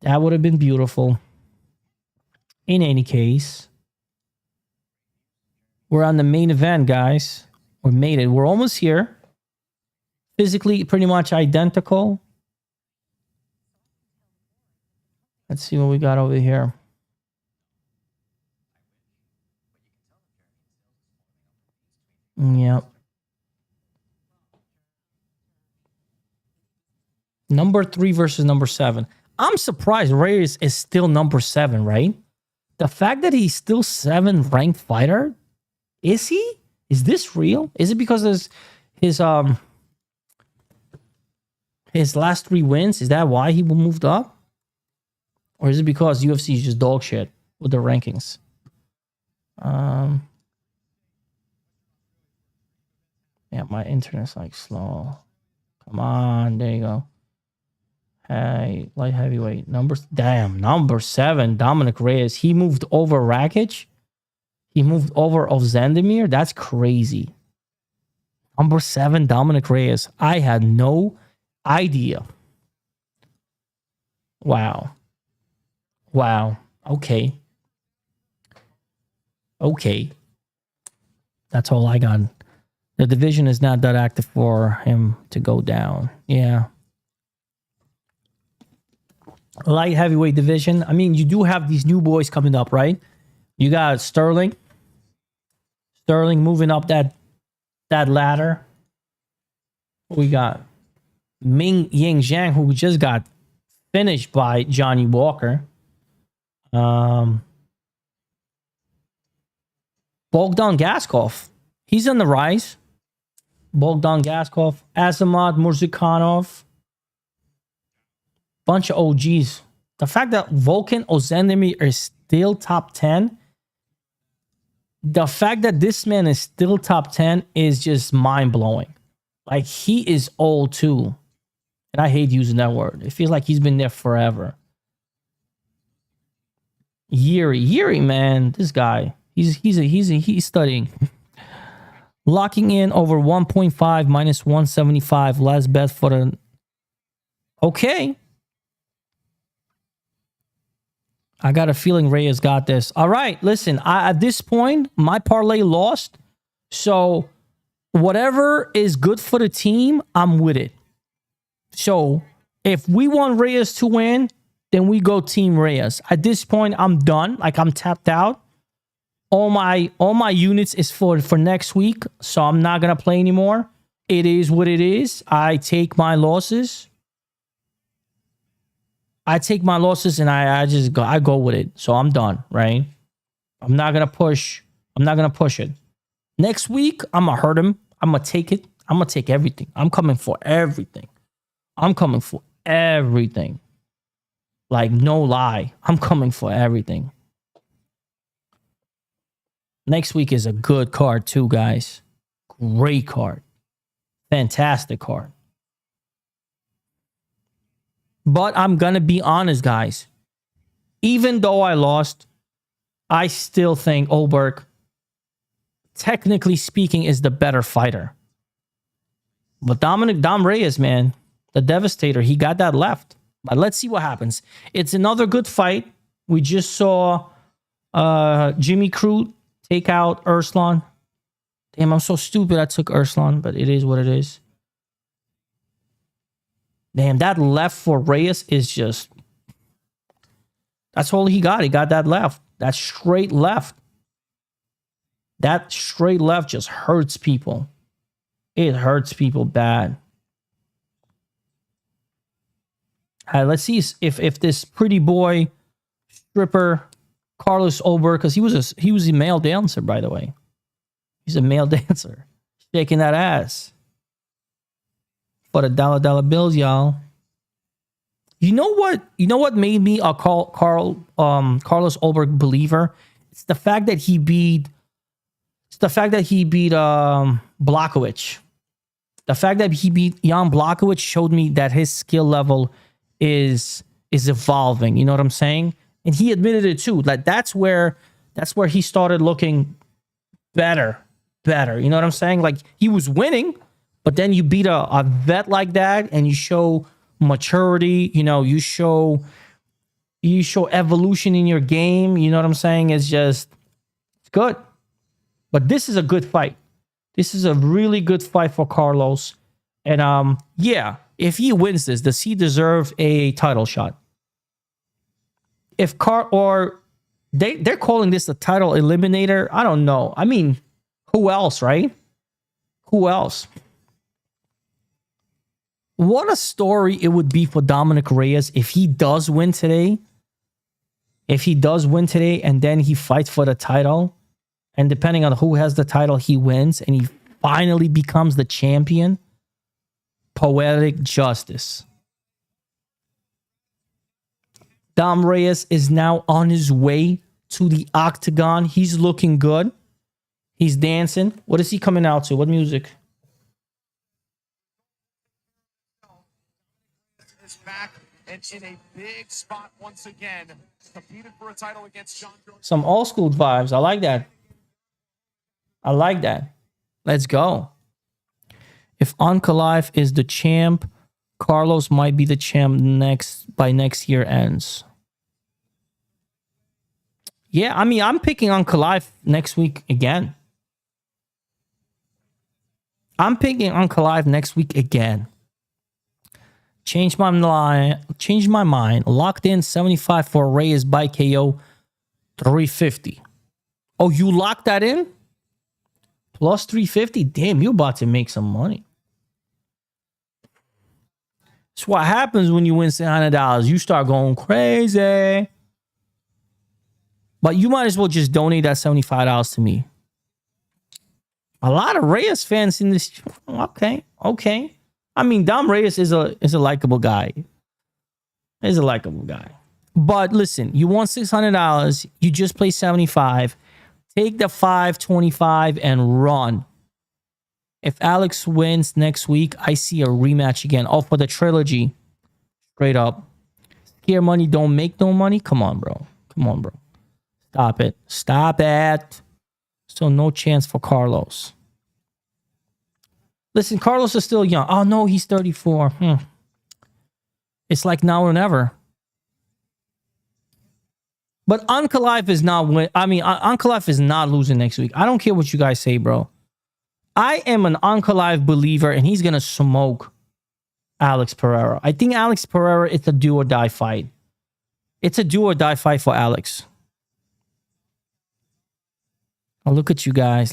That would have been beautiful. In any case, we're on the main event, guys. We made it. We're almost here. Physically pretty much identical. Let's see what we got over here. Yep. Number 3 versus number 7. I'm surprised Reyes is still number 7, right? The fact that he's still 7th ranked fighter, is he? Is this real? Is it because of his last 3 wins? Is that why he moved up? Or is it because UFC is just dog shit with the rankings? Yeah, my internet's like slow. Come on, there you go. Hey, light heavyweight. Number 7, Dominic Reyes. He moved over Rakic. He moved over Ozandemir. That's crazy. Number 7, Dominic Reyes. I had no idea. Wow. Okay. That's all I got. The division is not that active for him to go down. Yeah. Light heavyweight division. I mean, you do have these new boys coming up, right? You got Sterling moving up that ladder. We got Ming Yang Zhang, who just got finished by Johnny Walker. Bogdan Gaskov. He's on the rise. Bogdan Gaskov, Azamat Murzikanov. Bunch of OGs. The fact that Volkan Ozandemir is still top 10, the fact that this man is still top 10 is just mind-blowing. Like, he is old too. And I hate using that word. It feels like he's been there forever. Yuri, man, this guy, he's studying. Locking in over 1.5 minus 175. Last bet for the... Okay. I got a feeling Reyes got this. All right, listen, at this point, my parlay lost. So whatever is good for the team, I'm with it. So if we want Reyes to win, then we go Team Reyes. At this point, I'm done. Like, I'm tapped out. All my units is for next week, so I'm not gonna play anymore. It is what it is. I take my losses. And I go with it. So I'm done, right? I'm not gonna push it. Next week, I'm gonna hurt him. I'm gonna take it. I'm gonna take everything. I'm coming for everything. Like, no lie. I'm coming for everything. Next week is a good card too, guys. Great card. Fantastic card. But I'm going to be honest, guys. Even though I lost, I still think Ulberg, technically speaking, is the better fighter. But Dom Reyes, man, the Devastator, he got that left. But let's see what happens. It's another good fight. We just saw Jimmy Crute take out Urslan. Damn, I'm so stupid I took Urslan, but it is what it is. Damn, that left for Reyes is just... That's all he got. He got that left. That straight left. That straight left just hurts people. It hurts people bad. Let's see if this pretty boy stripper Carlos Ulberg, because he was a male dancer, by the way. He's a male dancer, shaking that ass for the dollar bills, y'all. You know what made me a Carlos Ulberg believer? It's the fact that he beat. Blachowicz. The fact that he beat Jan Blachowicz showed me that his skill level is evolving. You know what I'm saying? And he admitted it too. Like that's where he started looking better. You know what I'm saying? Like he was winning, but then you beat a vet like that and you show maturity, you know, you show evolution in your game. You know what I'm saying? It's good. But this is a good fight. This is a really good fight for Carlos. And yeah, if he wins this, does he deserve a title shot? If they're calling this a title eliminator, I don't know. I mean, who else, right? Who else? What a story it would be for Dominic Reyes if he does win today. And then he fights for the title. And depending on who has the title, he wins. And he finally becomes the champion. Poetic justice. Dom Reyes is now on his way to the octagon. He's looking good. He's dancing. What is he coming out to? What music? Is back and in a big spot once again. Competed for a title against John Jones. Some old school vibes. I like that. I like that. Let's go. If Ankalaev is the champ, Carlos might be the champ by next year ends. Yeah, I mean, I'm picking Ankalaev next week again. I'm picking Ankalaev next week again. Change my mind. Locked in 75 for Reyes by KO 350. Oh, you locked that in? Plus 350? Damn, you're about to make some money. That's what happens when you win $600. You start going crazy. But you might as well just donate that $75 to me. A lot of Reyes fans in this. Okay. I mean, Dom Reyes is a likable guy. He's a likable guy. But listen, you want $600. You just play 75. Take the 525 and run. If Alex wins next week, I see a rematch again. Oh, for the trilogy. Straight up. Scare money don't make no money. Come on, bro. Stop it. So no chance for Carlos. Listen, Carlos is still young. Oh, no, he's 34. It's like now or never. But Ankalaev is not Ankalaev is not losing next week. I don't care what you guys say, bro. I am an Ankalaev believer, and he's going to smoke Alex Pereira. I think Alex Pereira, it's a do or die fight. It's a do or die fight for Alex. Oh, look at you guys.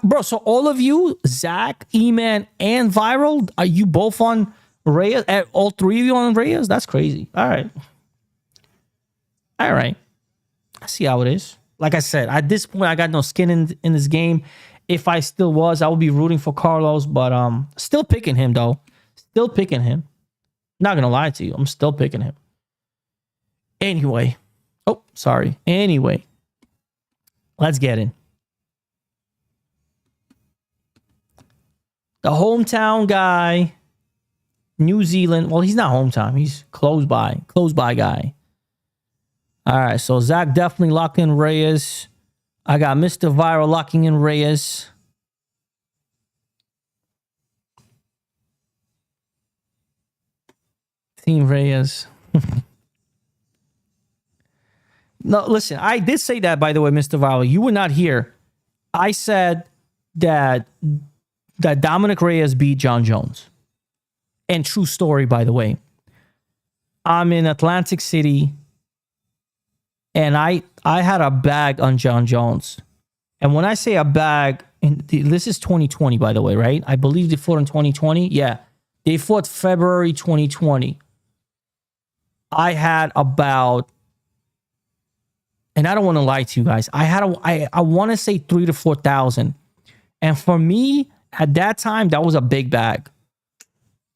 Bro, so all of you, Zach, E-Man, and Viral, are you both on Reyes? All three of you on Reyes? That's crazy. All right. I see how it is. Like I said, at this point, I got no skin in this game. If I still was, I would be rooting for Carlos, but still picking him, though. Still picking him. Not going to lie to you. I'm still picking him. Anyway. Oh, sorry. Anyway. Let's get in. The hometown guy, New Zealand. Well, he's not hometown. He's close by guy. All right, so Zach definitely locked in Reyes. I got Mr. Viral locking in Reyes. Team Reyes. No, listen, I did say that, by the way, Mr. Viral. You were not here. I said that Dominic Reyes beat John Jones. And true story, by the way. I'm in Atlantic City, and I had a bag on John Jones. And when I say a bag, this is 2020, by the way, right? I believe they fought in 2020. Yeah, they fought February 2020. I had about, and I don't want to lie to you guys, I want to say 3,000 to 4,000. And for me, at that time, that was a big bag.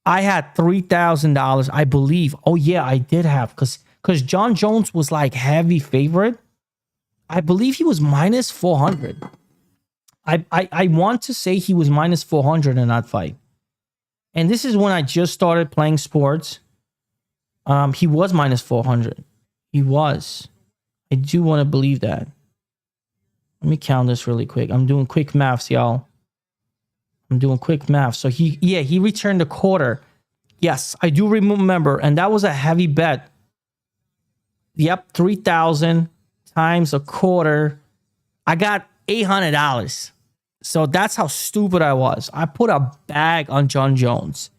I had $3,000, I believe. Oh, yeah, I did have, because John Jones was like heavy favorite. I believe he was minus 400. I want to say he was minus 400 in that fight. And this is when I just started playing sports. He was minus 400. He was. I do want to believe that. Let me count this really quick. I'm doing quick maths, y'all. I'm doing quick math. So he returned a quarter. Yes, I do remember. And that was a heavy bet. Yep, 3,000 times a quarter. I got $800. So that's how stupid I was. I put a bag on John Jones.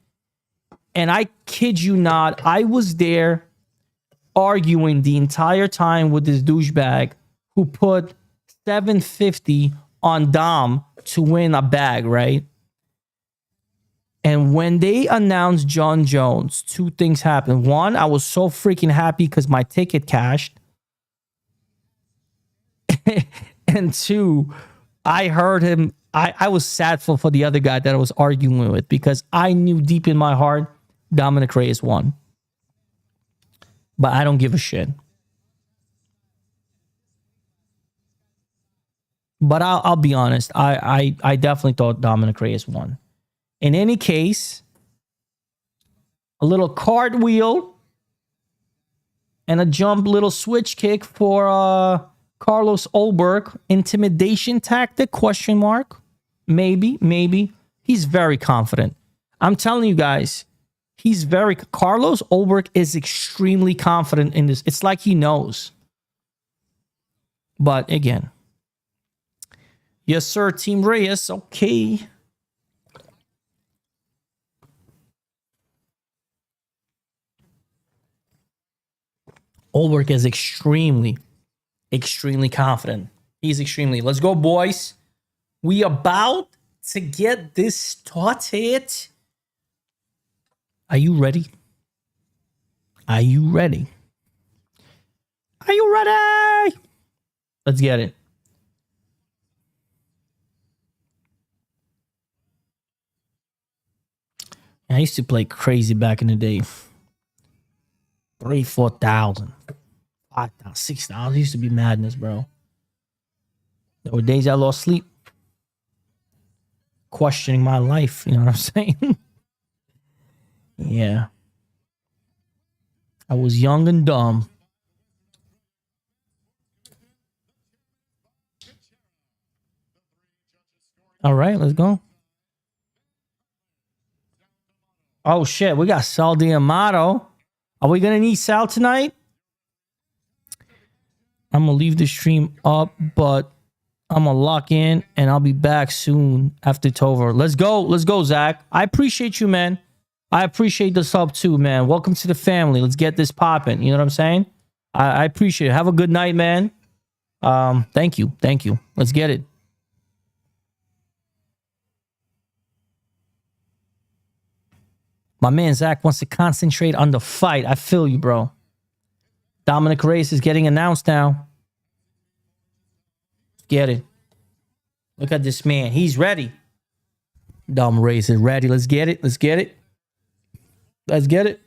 And I kid you not, I was there arguing the entire time with this douchebag who put $750 on Dom to win a bag, right? And when they announced John Jones, two things happened. One, I was so freaking happy because my ticket cashed. And two, I heard him. I was sad for the other guy that I was arguing with, because I knew deep in my heart Dominic Reyes won. But I don't give a shit. But I'll be honest. I definitely thought Dominic Reyes won. In any case, A little cartwheel. And a jump little switch kick for Carlos Ulberg. Intimidation tactic, question mark. Maybe, maybe. He's very confident. I'm telling you guys, Carlos Ulberg is extremely confident in this. It's like he knows. But again. Yes, sir, Team Reyes. Okay. Ulberg is extremely confident. He's extremely. Let's go, boys. We about to get this started. Are you ready? Are you ready? Are you ready? Let's get it. I used to play crazy back in the day. 3,000, 4,000, 5,000, 6,000. Used to be madness, bro. There were days I lost sleep, questioning my life. You know what I'm saying? Yeah. I was young and dumb. All right, let's go. Oh, shit. We got Sal D'Amato. Are we going to need Sal tonight? I'm going to leave the stream up, but I'm going to lock in, and I'll be back soon after it's over. Let's go. Let's go, Zach. I appreciate you, man. I appreciate the sub, too, man. Welcome to the family. Let's get this popping. You know what I'm saying? I appreciate it. Have a good night, man. Thank you. Thank you. Let's get it. My man Zach wants to concentrate on the fight. I feel you, bro. Dominic Reyes is getting announced now. Get it. Look at this man. He's ready. Dom Reyes is ready. Let's get it. Let's get it. Let's get it.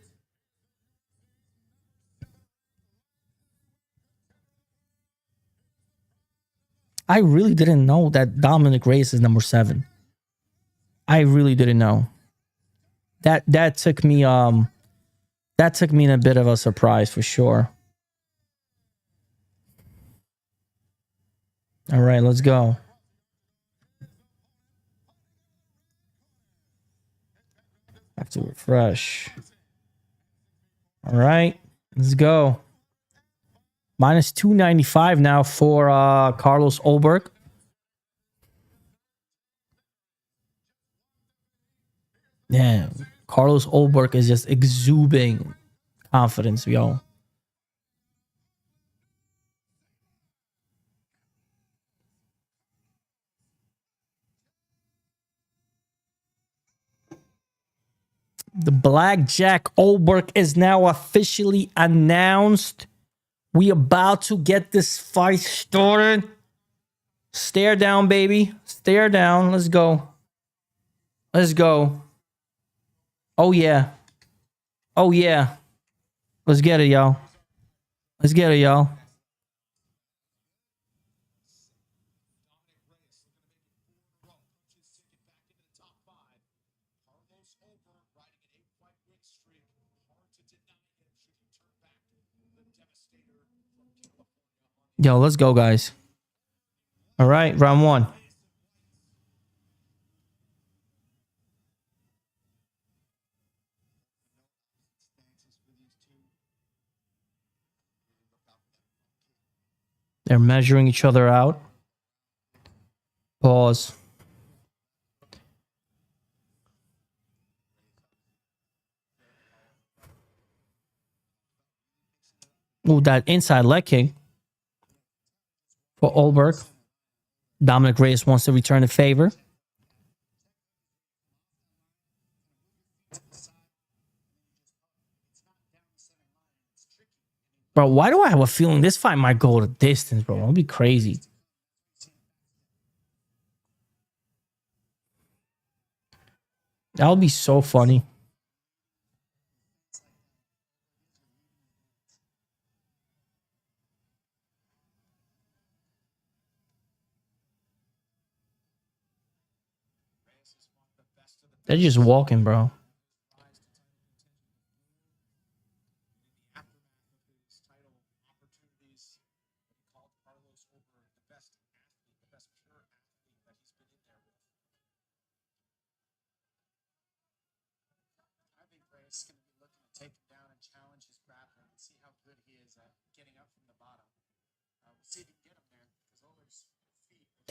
I really didn't know that Dominic Reyes is number 7. I really didn't know. That took me in a bit of a surprise for sure. All right, let's go. Have to refresh. All right, let's go. Minus 295 now for Carlos Ulberg. Yeah, Carlos Ulberg is just exuding confidence, yo. The Blackjack Ulberg is now officially announced. We about to get this fight started. Stare down, baby. Stare down. Let's go. Let's go. Oh, yeah. Oh, yeah. Let's get it, y'all. Let's get it, y'all. Yo, let's go, guys. All right, round 1. They're measuring each other out. Pause. Ooh, that inside leg kick for Ulberg. Dominic Reyes wants to return the favor. Bro, why do I have a feeling this fight might go the distance, bro? It'll be crazy. That would be so funny. They're just walking, bro.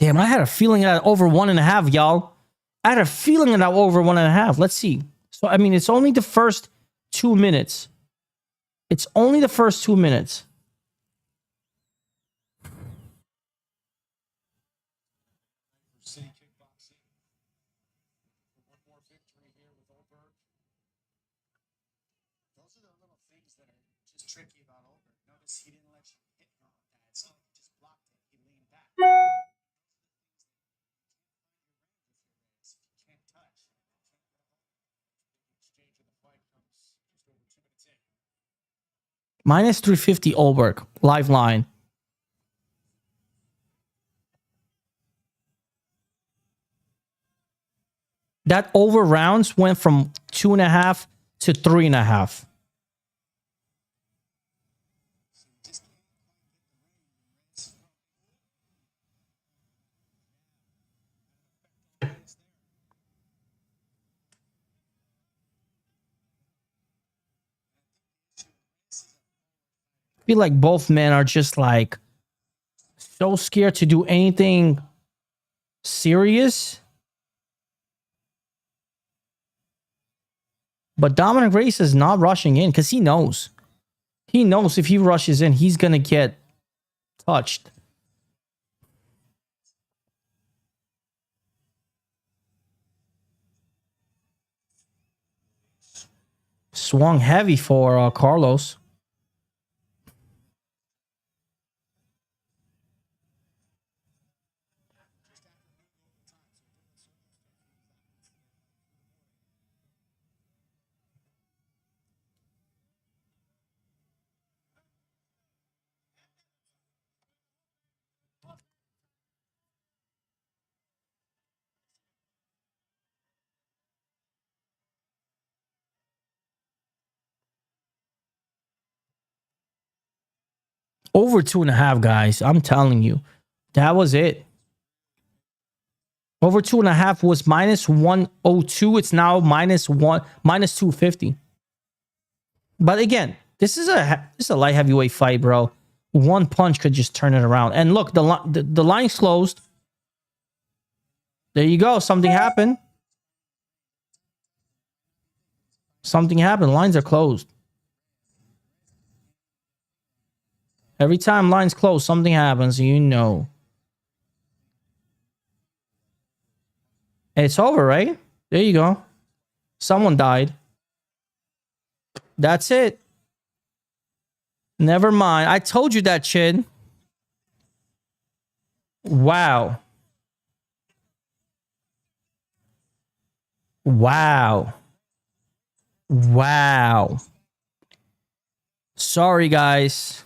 Damn, I had a feeling that over 1.5, y'all. I had a feeling that over 1.5. Let's see. So, I mean, it's only the first 2 minutes. It's only the first 2 minutes. City kickboxing. One more victory here with Ulberg. Those are the little things that are just tricky about Ulberg. Notice he didn't let you hit him with that. It's not like he just blocked it. He leaned back. You can't touch. Exchange of the fight comes just over 2 minutes in. Minus 350 Ulberg. Live line. That over rounds went from 2.5 to 3.5. I feel like both men are just like so scared to do anything serious. But Dominic Reyes is not rushing in because he knows. He knows if he rushes in, he's going to get touched. Swung heavy for Carlos. Over 2.5, guys. I'm telling you. That was it. Over 2.5 was minus 102. It's now minus 250. But again, this is a light heavyweight fight, bro. One punch could just turn it around. And look, the line's closed. There you go. Something happened. Something happened. Lines are closed. Every time lines close, something happens. You know. It's over, right? There you go. Someone died. That's it. Never mind. I told you that, Chin. Wow. Wow. Wow. Sorry, guys.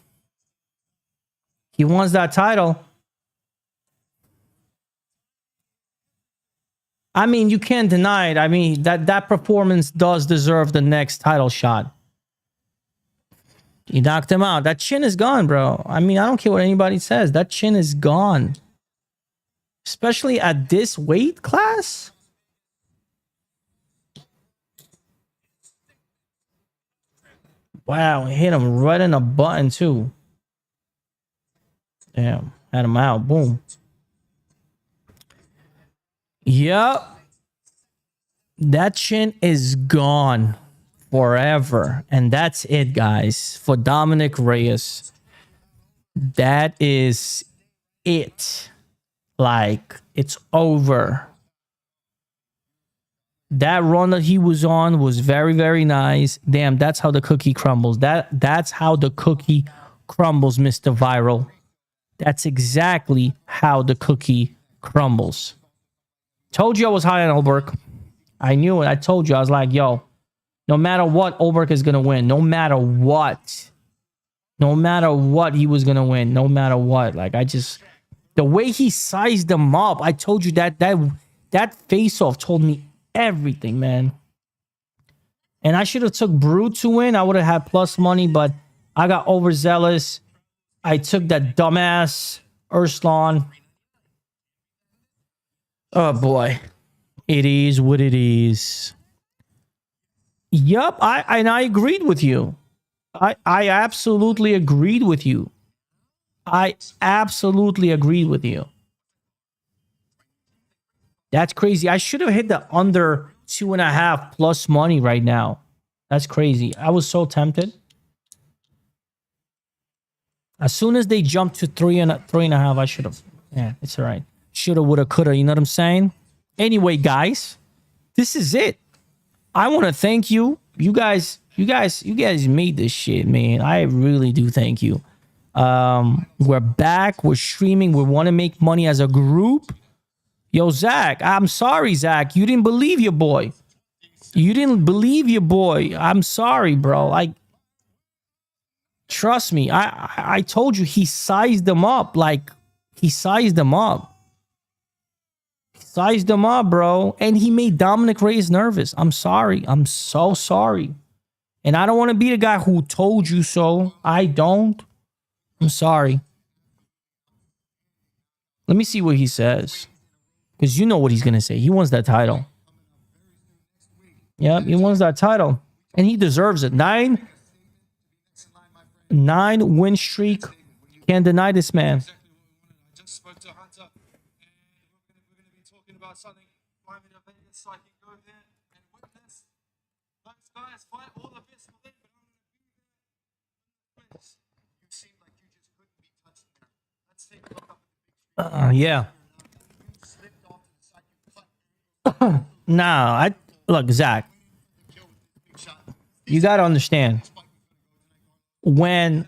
He wants that title. I mean, you can't deny it. I mean, that performance does deserve the next title shot. He knocked him out. That chin is gone, bro. I mean, I don't care what anybody says. That chin is gone. Especially at this weight class. Wow, hit him right in the button, too. Damn, had him out. Boom. Yep. That chin is gone forever. And that's it, guys. For Dominic Reyes. That is it. Like, it's over. That run that he was on was very, very nice. Damn, that's how the cookie crumbles. That's how the cookie crumbles, Mr. Viral. That's exactly how the cookie crumbles. Told you I was high on Ulberg. I knew it. I told you. I was like, yo, no matter what, Ulberg is going to win. No matter what. No matter what, he was going to win. No matter what. Like, the way he sized them up, I told you that face-off told me everything, man. And I should have took Brute to win. I would have had plus money, but I got overzealous. I took that dumbass Urslan. Oh, boy. It is what it is. Yup, I agreed with you. I absolutely agreed with you. I absolutely agreed with you. That's crazy. I should have hit the under 2.5 plus money right now. That's crazy. I was so tempted. As soon as they jumped to 3.5, I should have. Yeah, it's all right. Shoulda, woulda, coulda. You know what I'm saying? Anyway, guys, this is it. I want to thank you. You guys made this shit, man. I really do thank you. We're back. We're streaming. We want to make money as a group. Yo, Zach, I'm sorry, Zach. You didn't believe your boy. You didn't believe your boy. I'm sorry, bro. Trust me. I told you he sized them up. Like, he sized them up. Sized them up, bro. And he made Dominic Reyes nervous. I'm sorry. I'm so sorry. And I don't want to be the guy who told you so. I don't. I'm sorry. Let me see what he says. Because you know what he's going to say. He wants that title. Yep, he wants that title. And he deserves it. 9 win streak. Can't deny this man. Just spoke to Hunter, and we're going to be talking about something private event, so I can go there and witness those guys fight all the best for them. But I'm going to be there. You seem like you just couldn't be touched there. Let's take a look up at the big Yeah. You slipped off to the side. You cut Nah, look, Zach, the kill with the big shot. you got to understand. When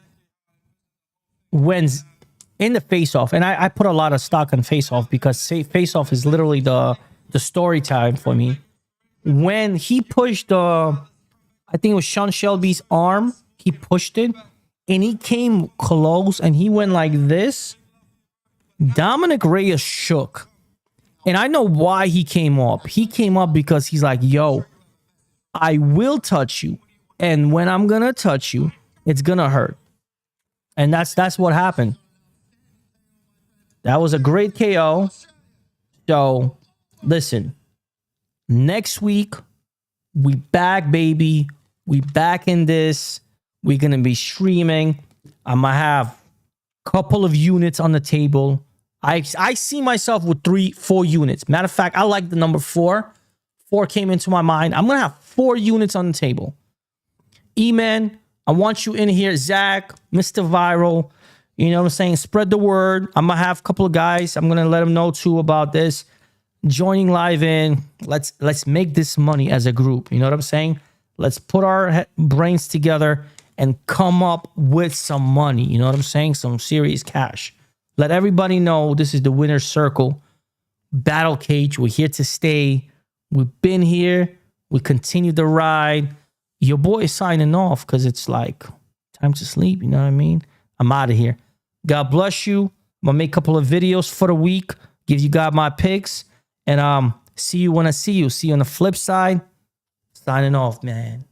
in the face-off, and I put a lot of stock on face-off because face-off is literally the story time for me. When he pushed I think it was Sean Shelby's arm, he pushed it, and he came close, and he went like this. Dominic Reyes shook. And I know why he came up. He came up because he's like, yo, I will touch you. And when I'm going to touch you, it's going to hurt. And that's what happened. That was a great KO. So, listen. Next week, we back, baby. We back in this. We're going to be streaming. I'm going to have a couple of units on the table. I see myself with 3-4 units. Matter of fact, I like the number 4. 4 came into my mind. I'm going to have 4 units on the table. E-Man, I want you in here. Zach, Mr. Viral. You know what I'm saying? Spread the word. I'm going to have a couple of guys. I'm going to let them know too about this. Joining live in. Let's make this money as a group. You know what I'm saying? Let's put our brains together and come up with some money. You know what I'm saying? Some serious cash. Let everybody know this is the winner's circle. Battle Cage. We're here to stay. We've been here. We continue the ride. Your boy is signing off because it's like time to sleep. You know what I mean? I'm out of here. God bless you. I'm going to make a couple of videos for the week. Give you guys my picks. And see you when I see you. See you on the flip side. Signing off, man.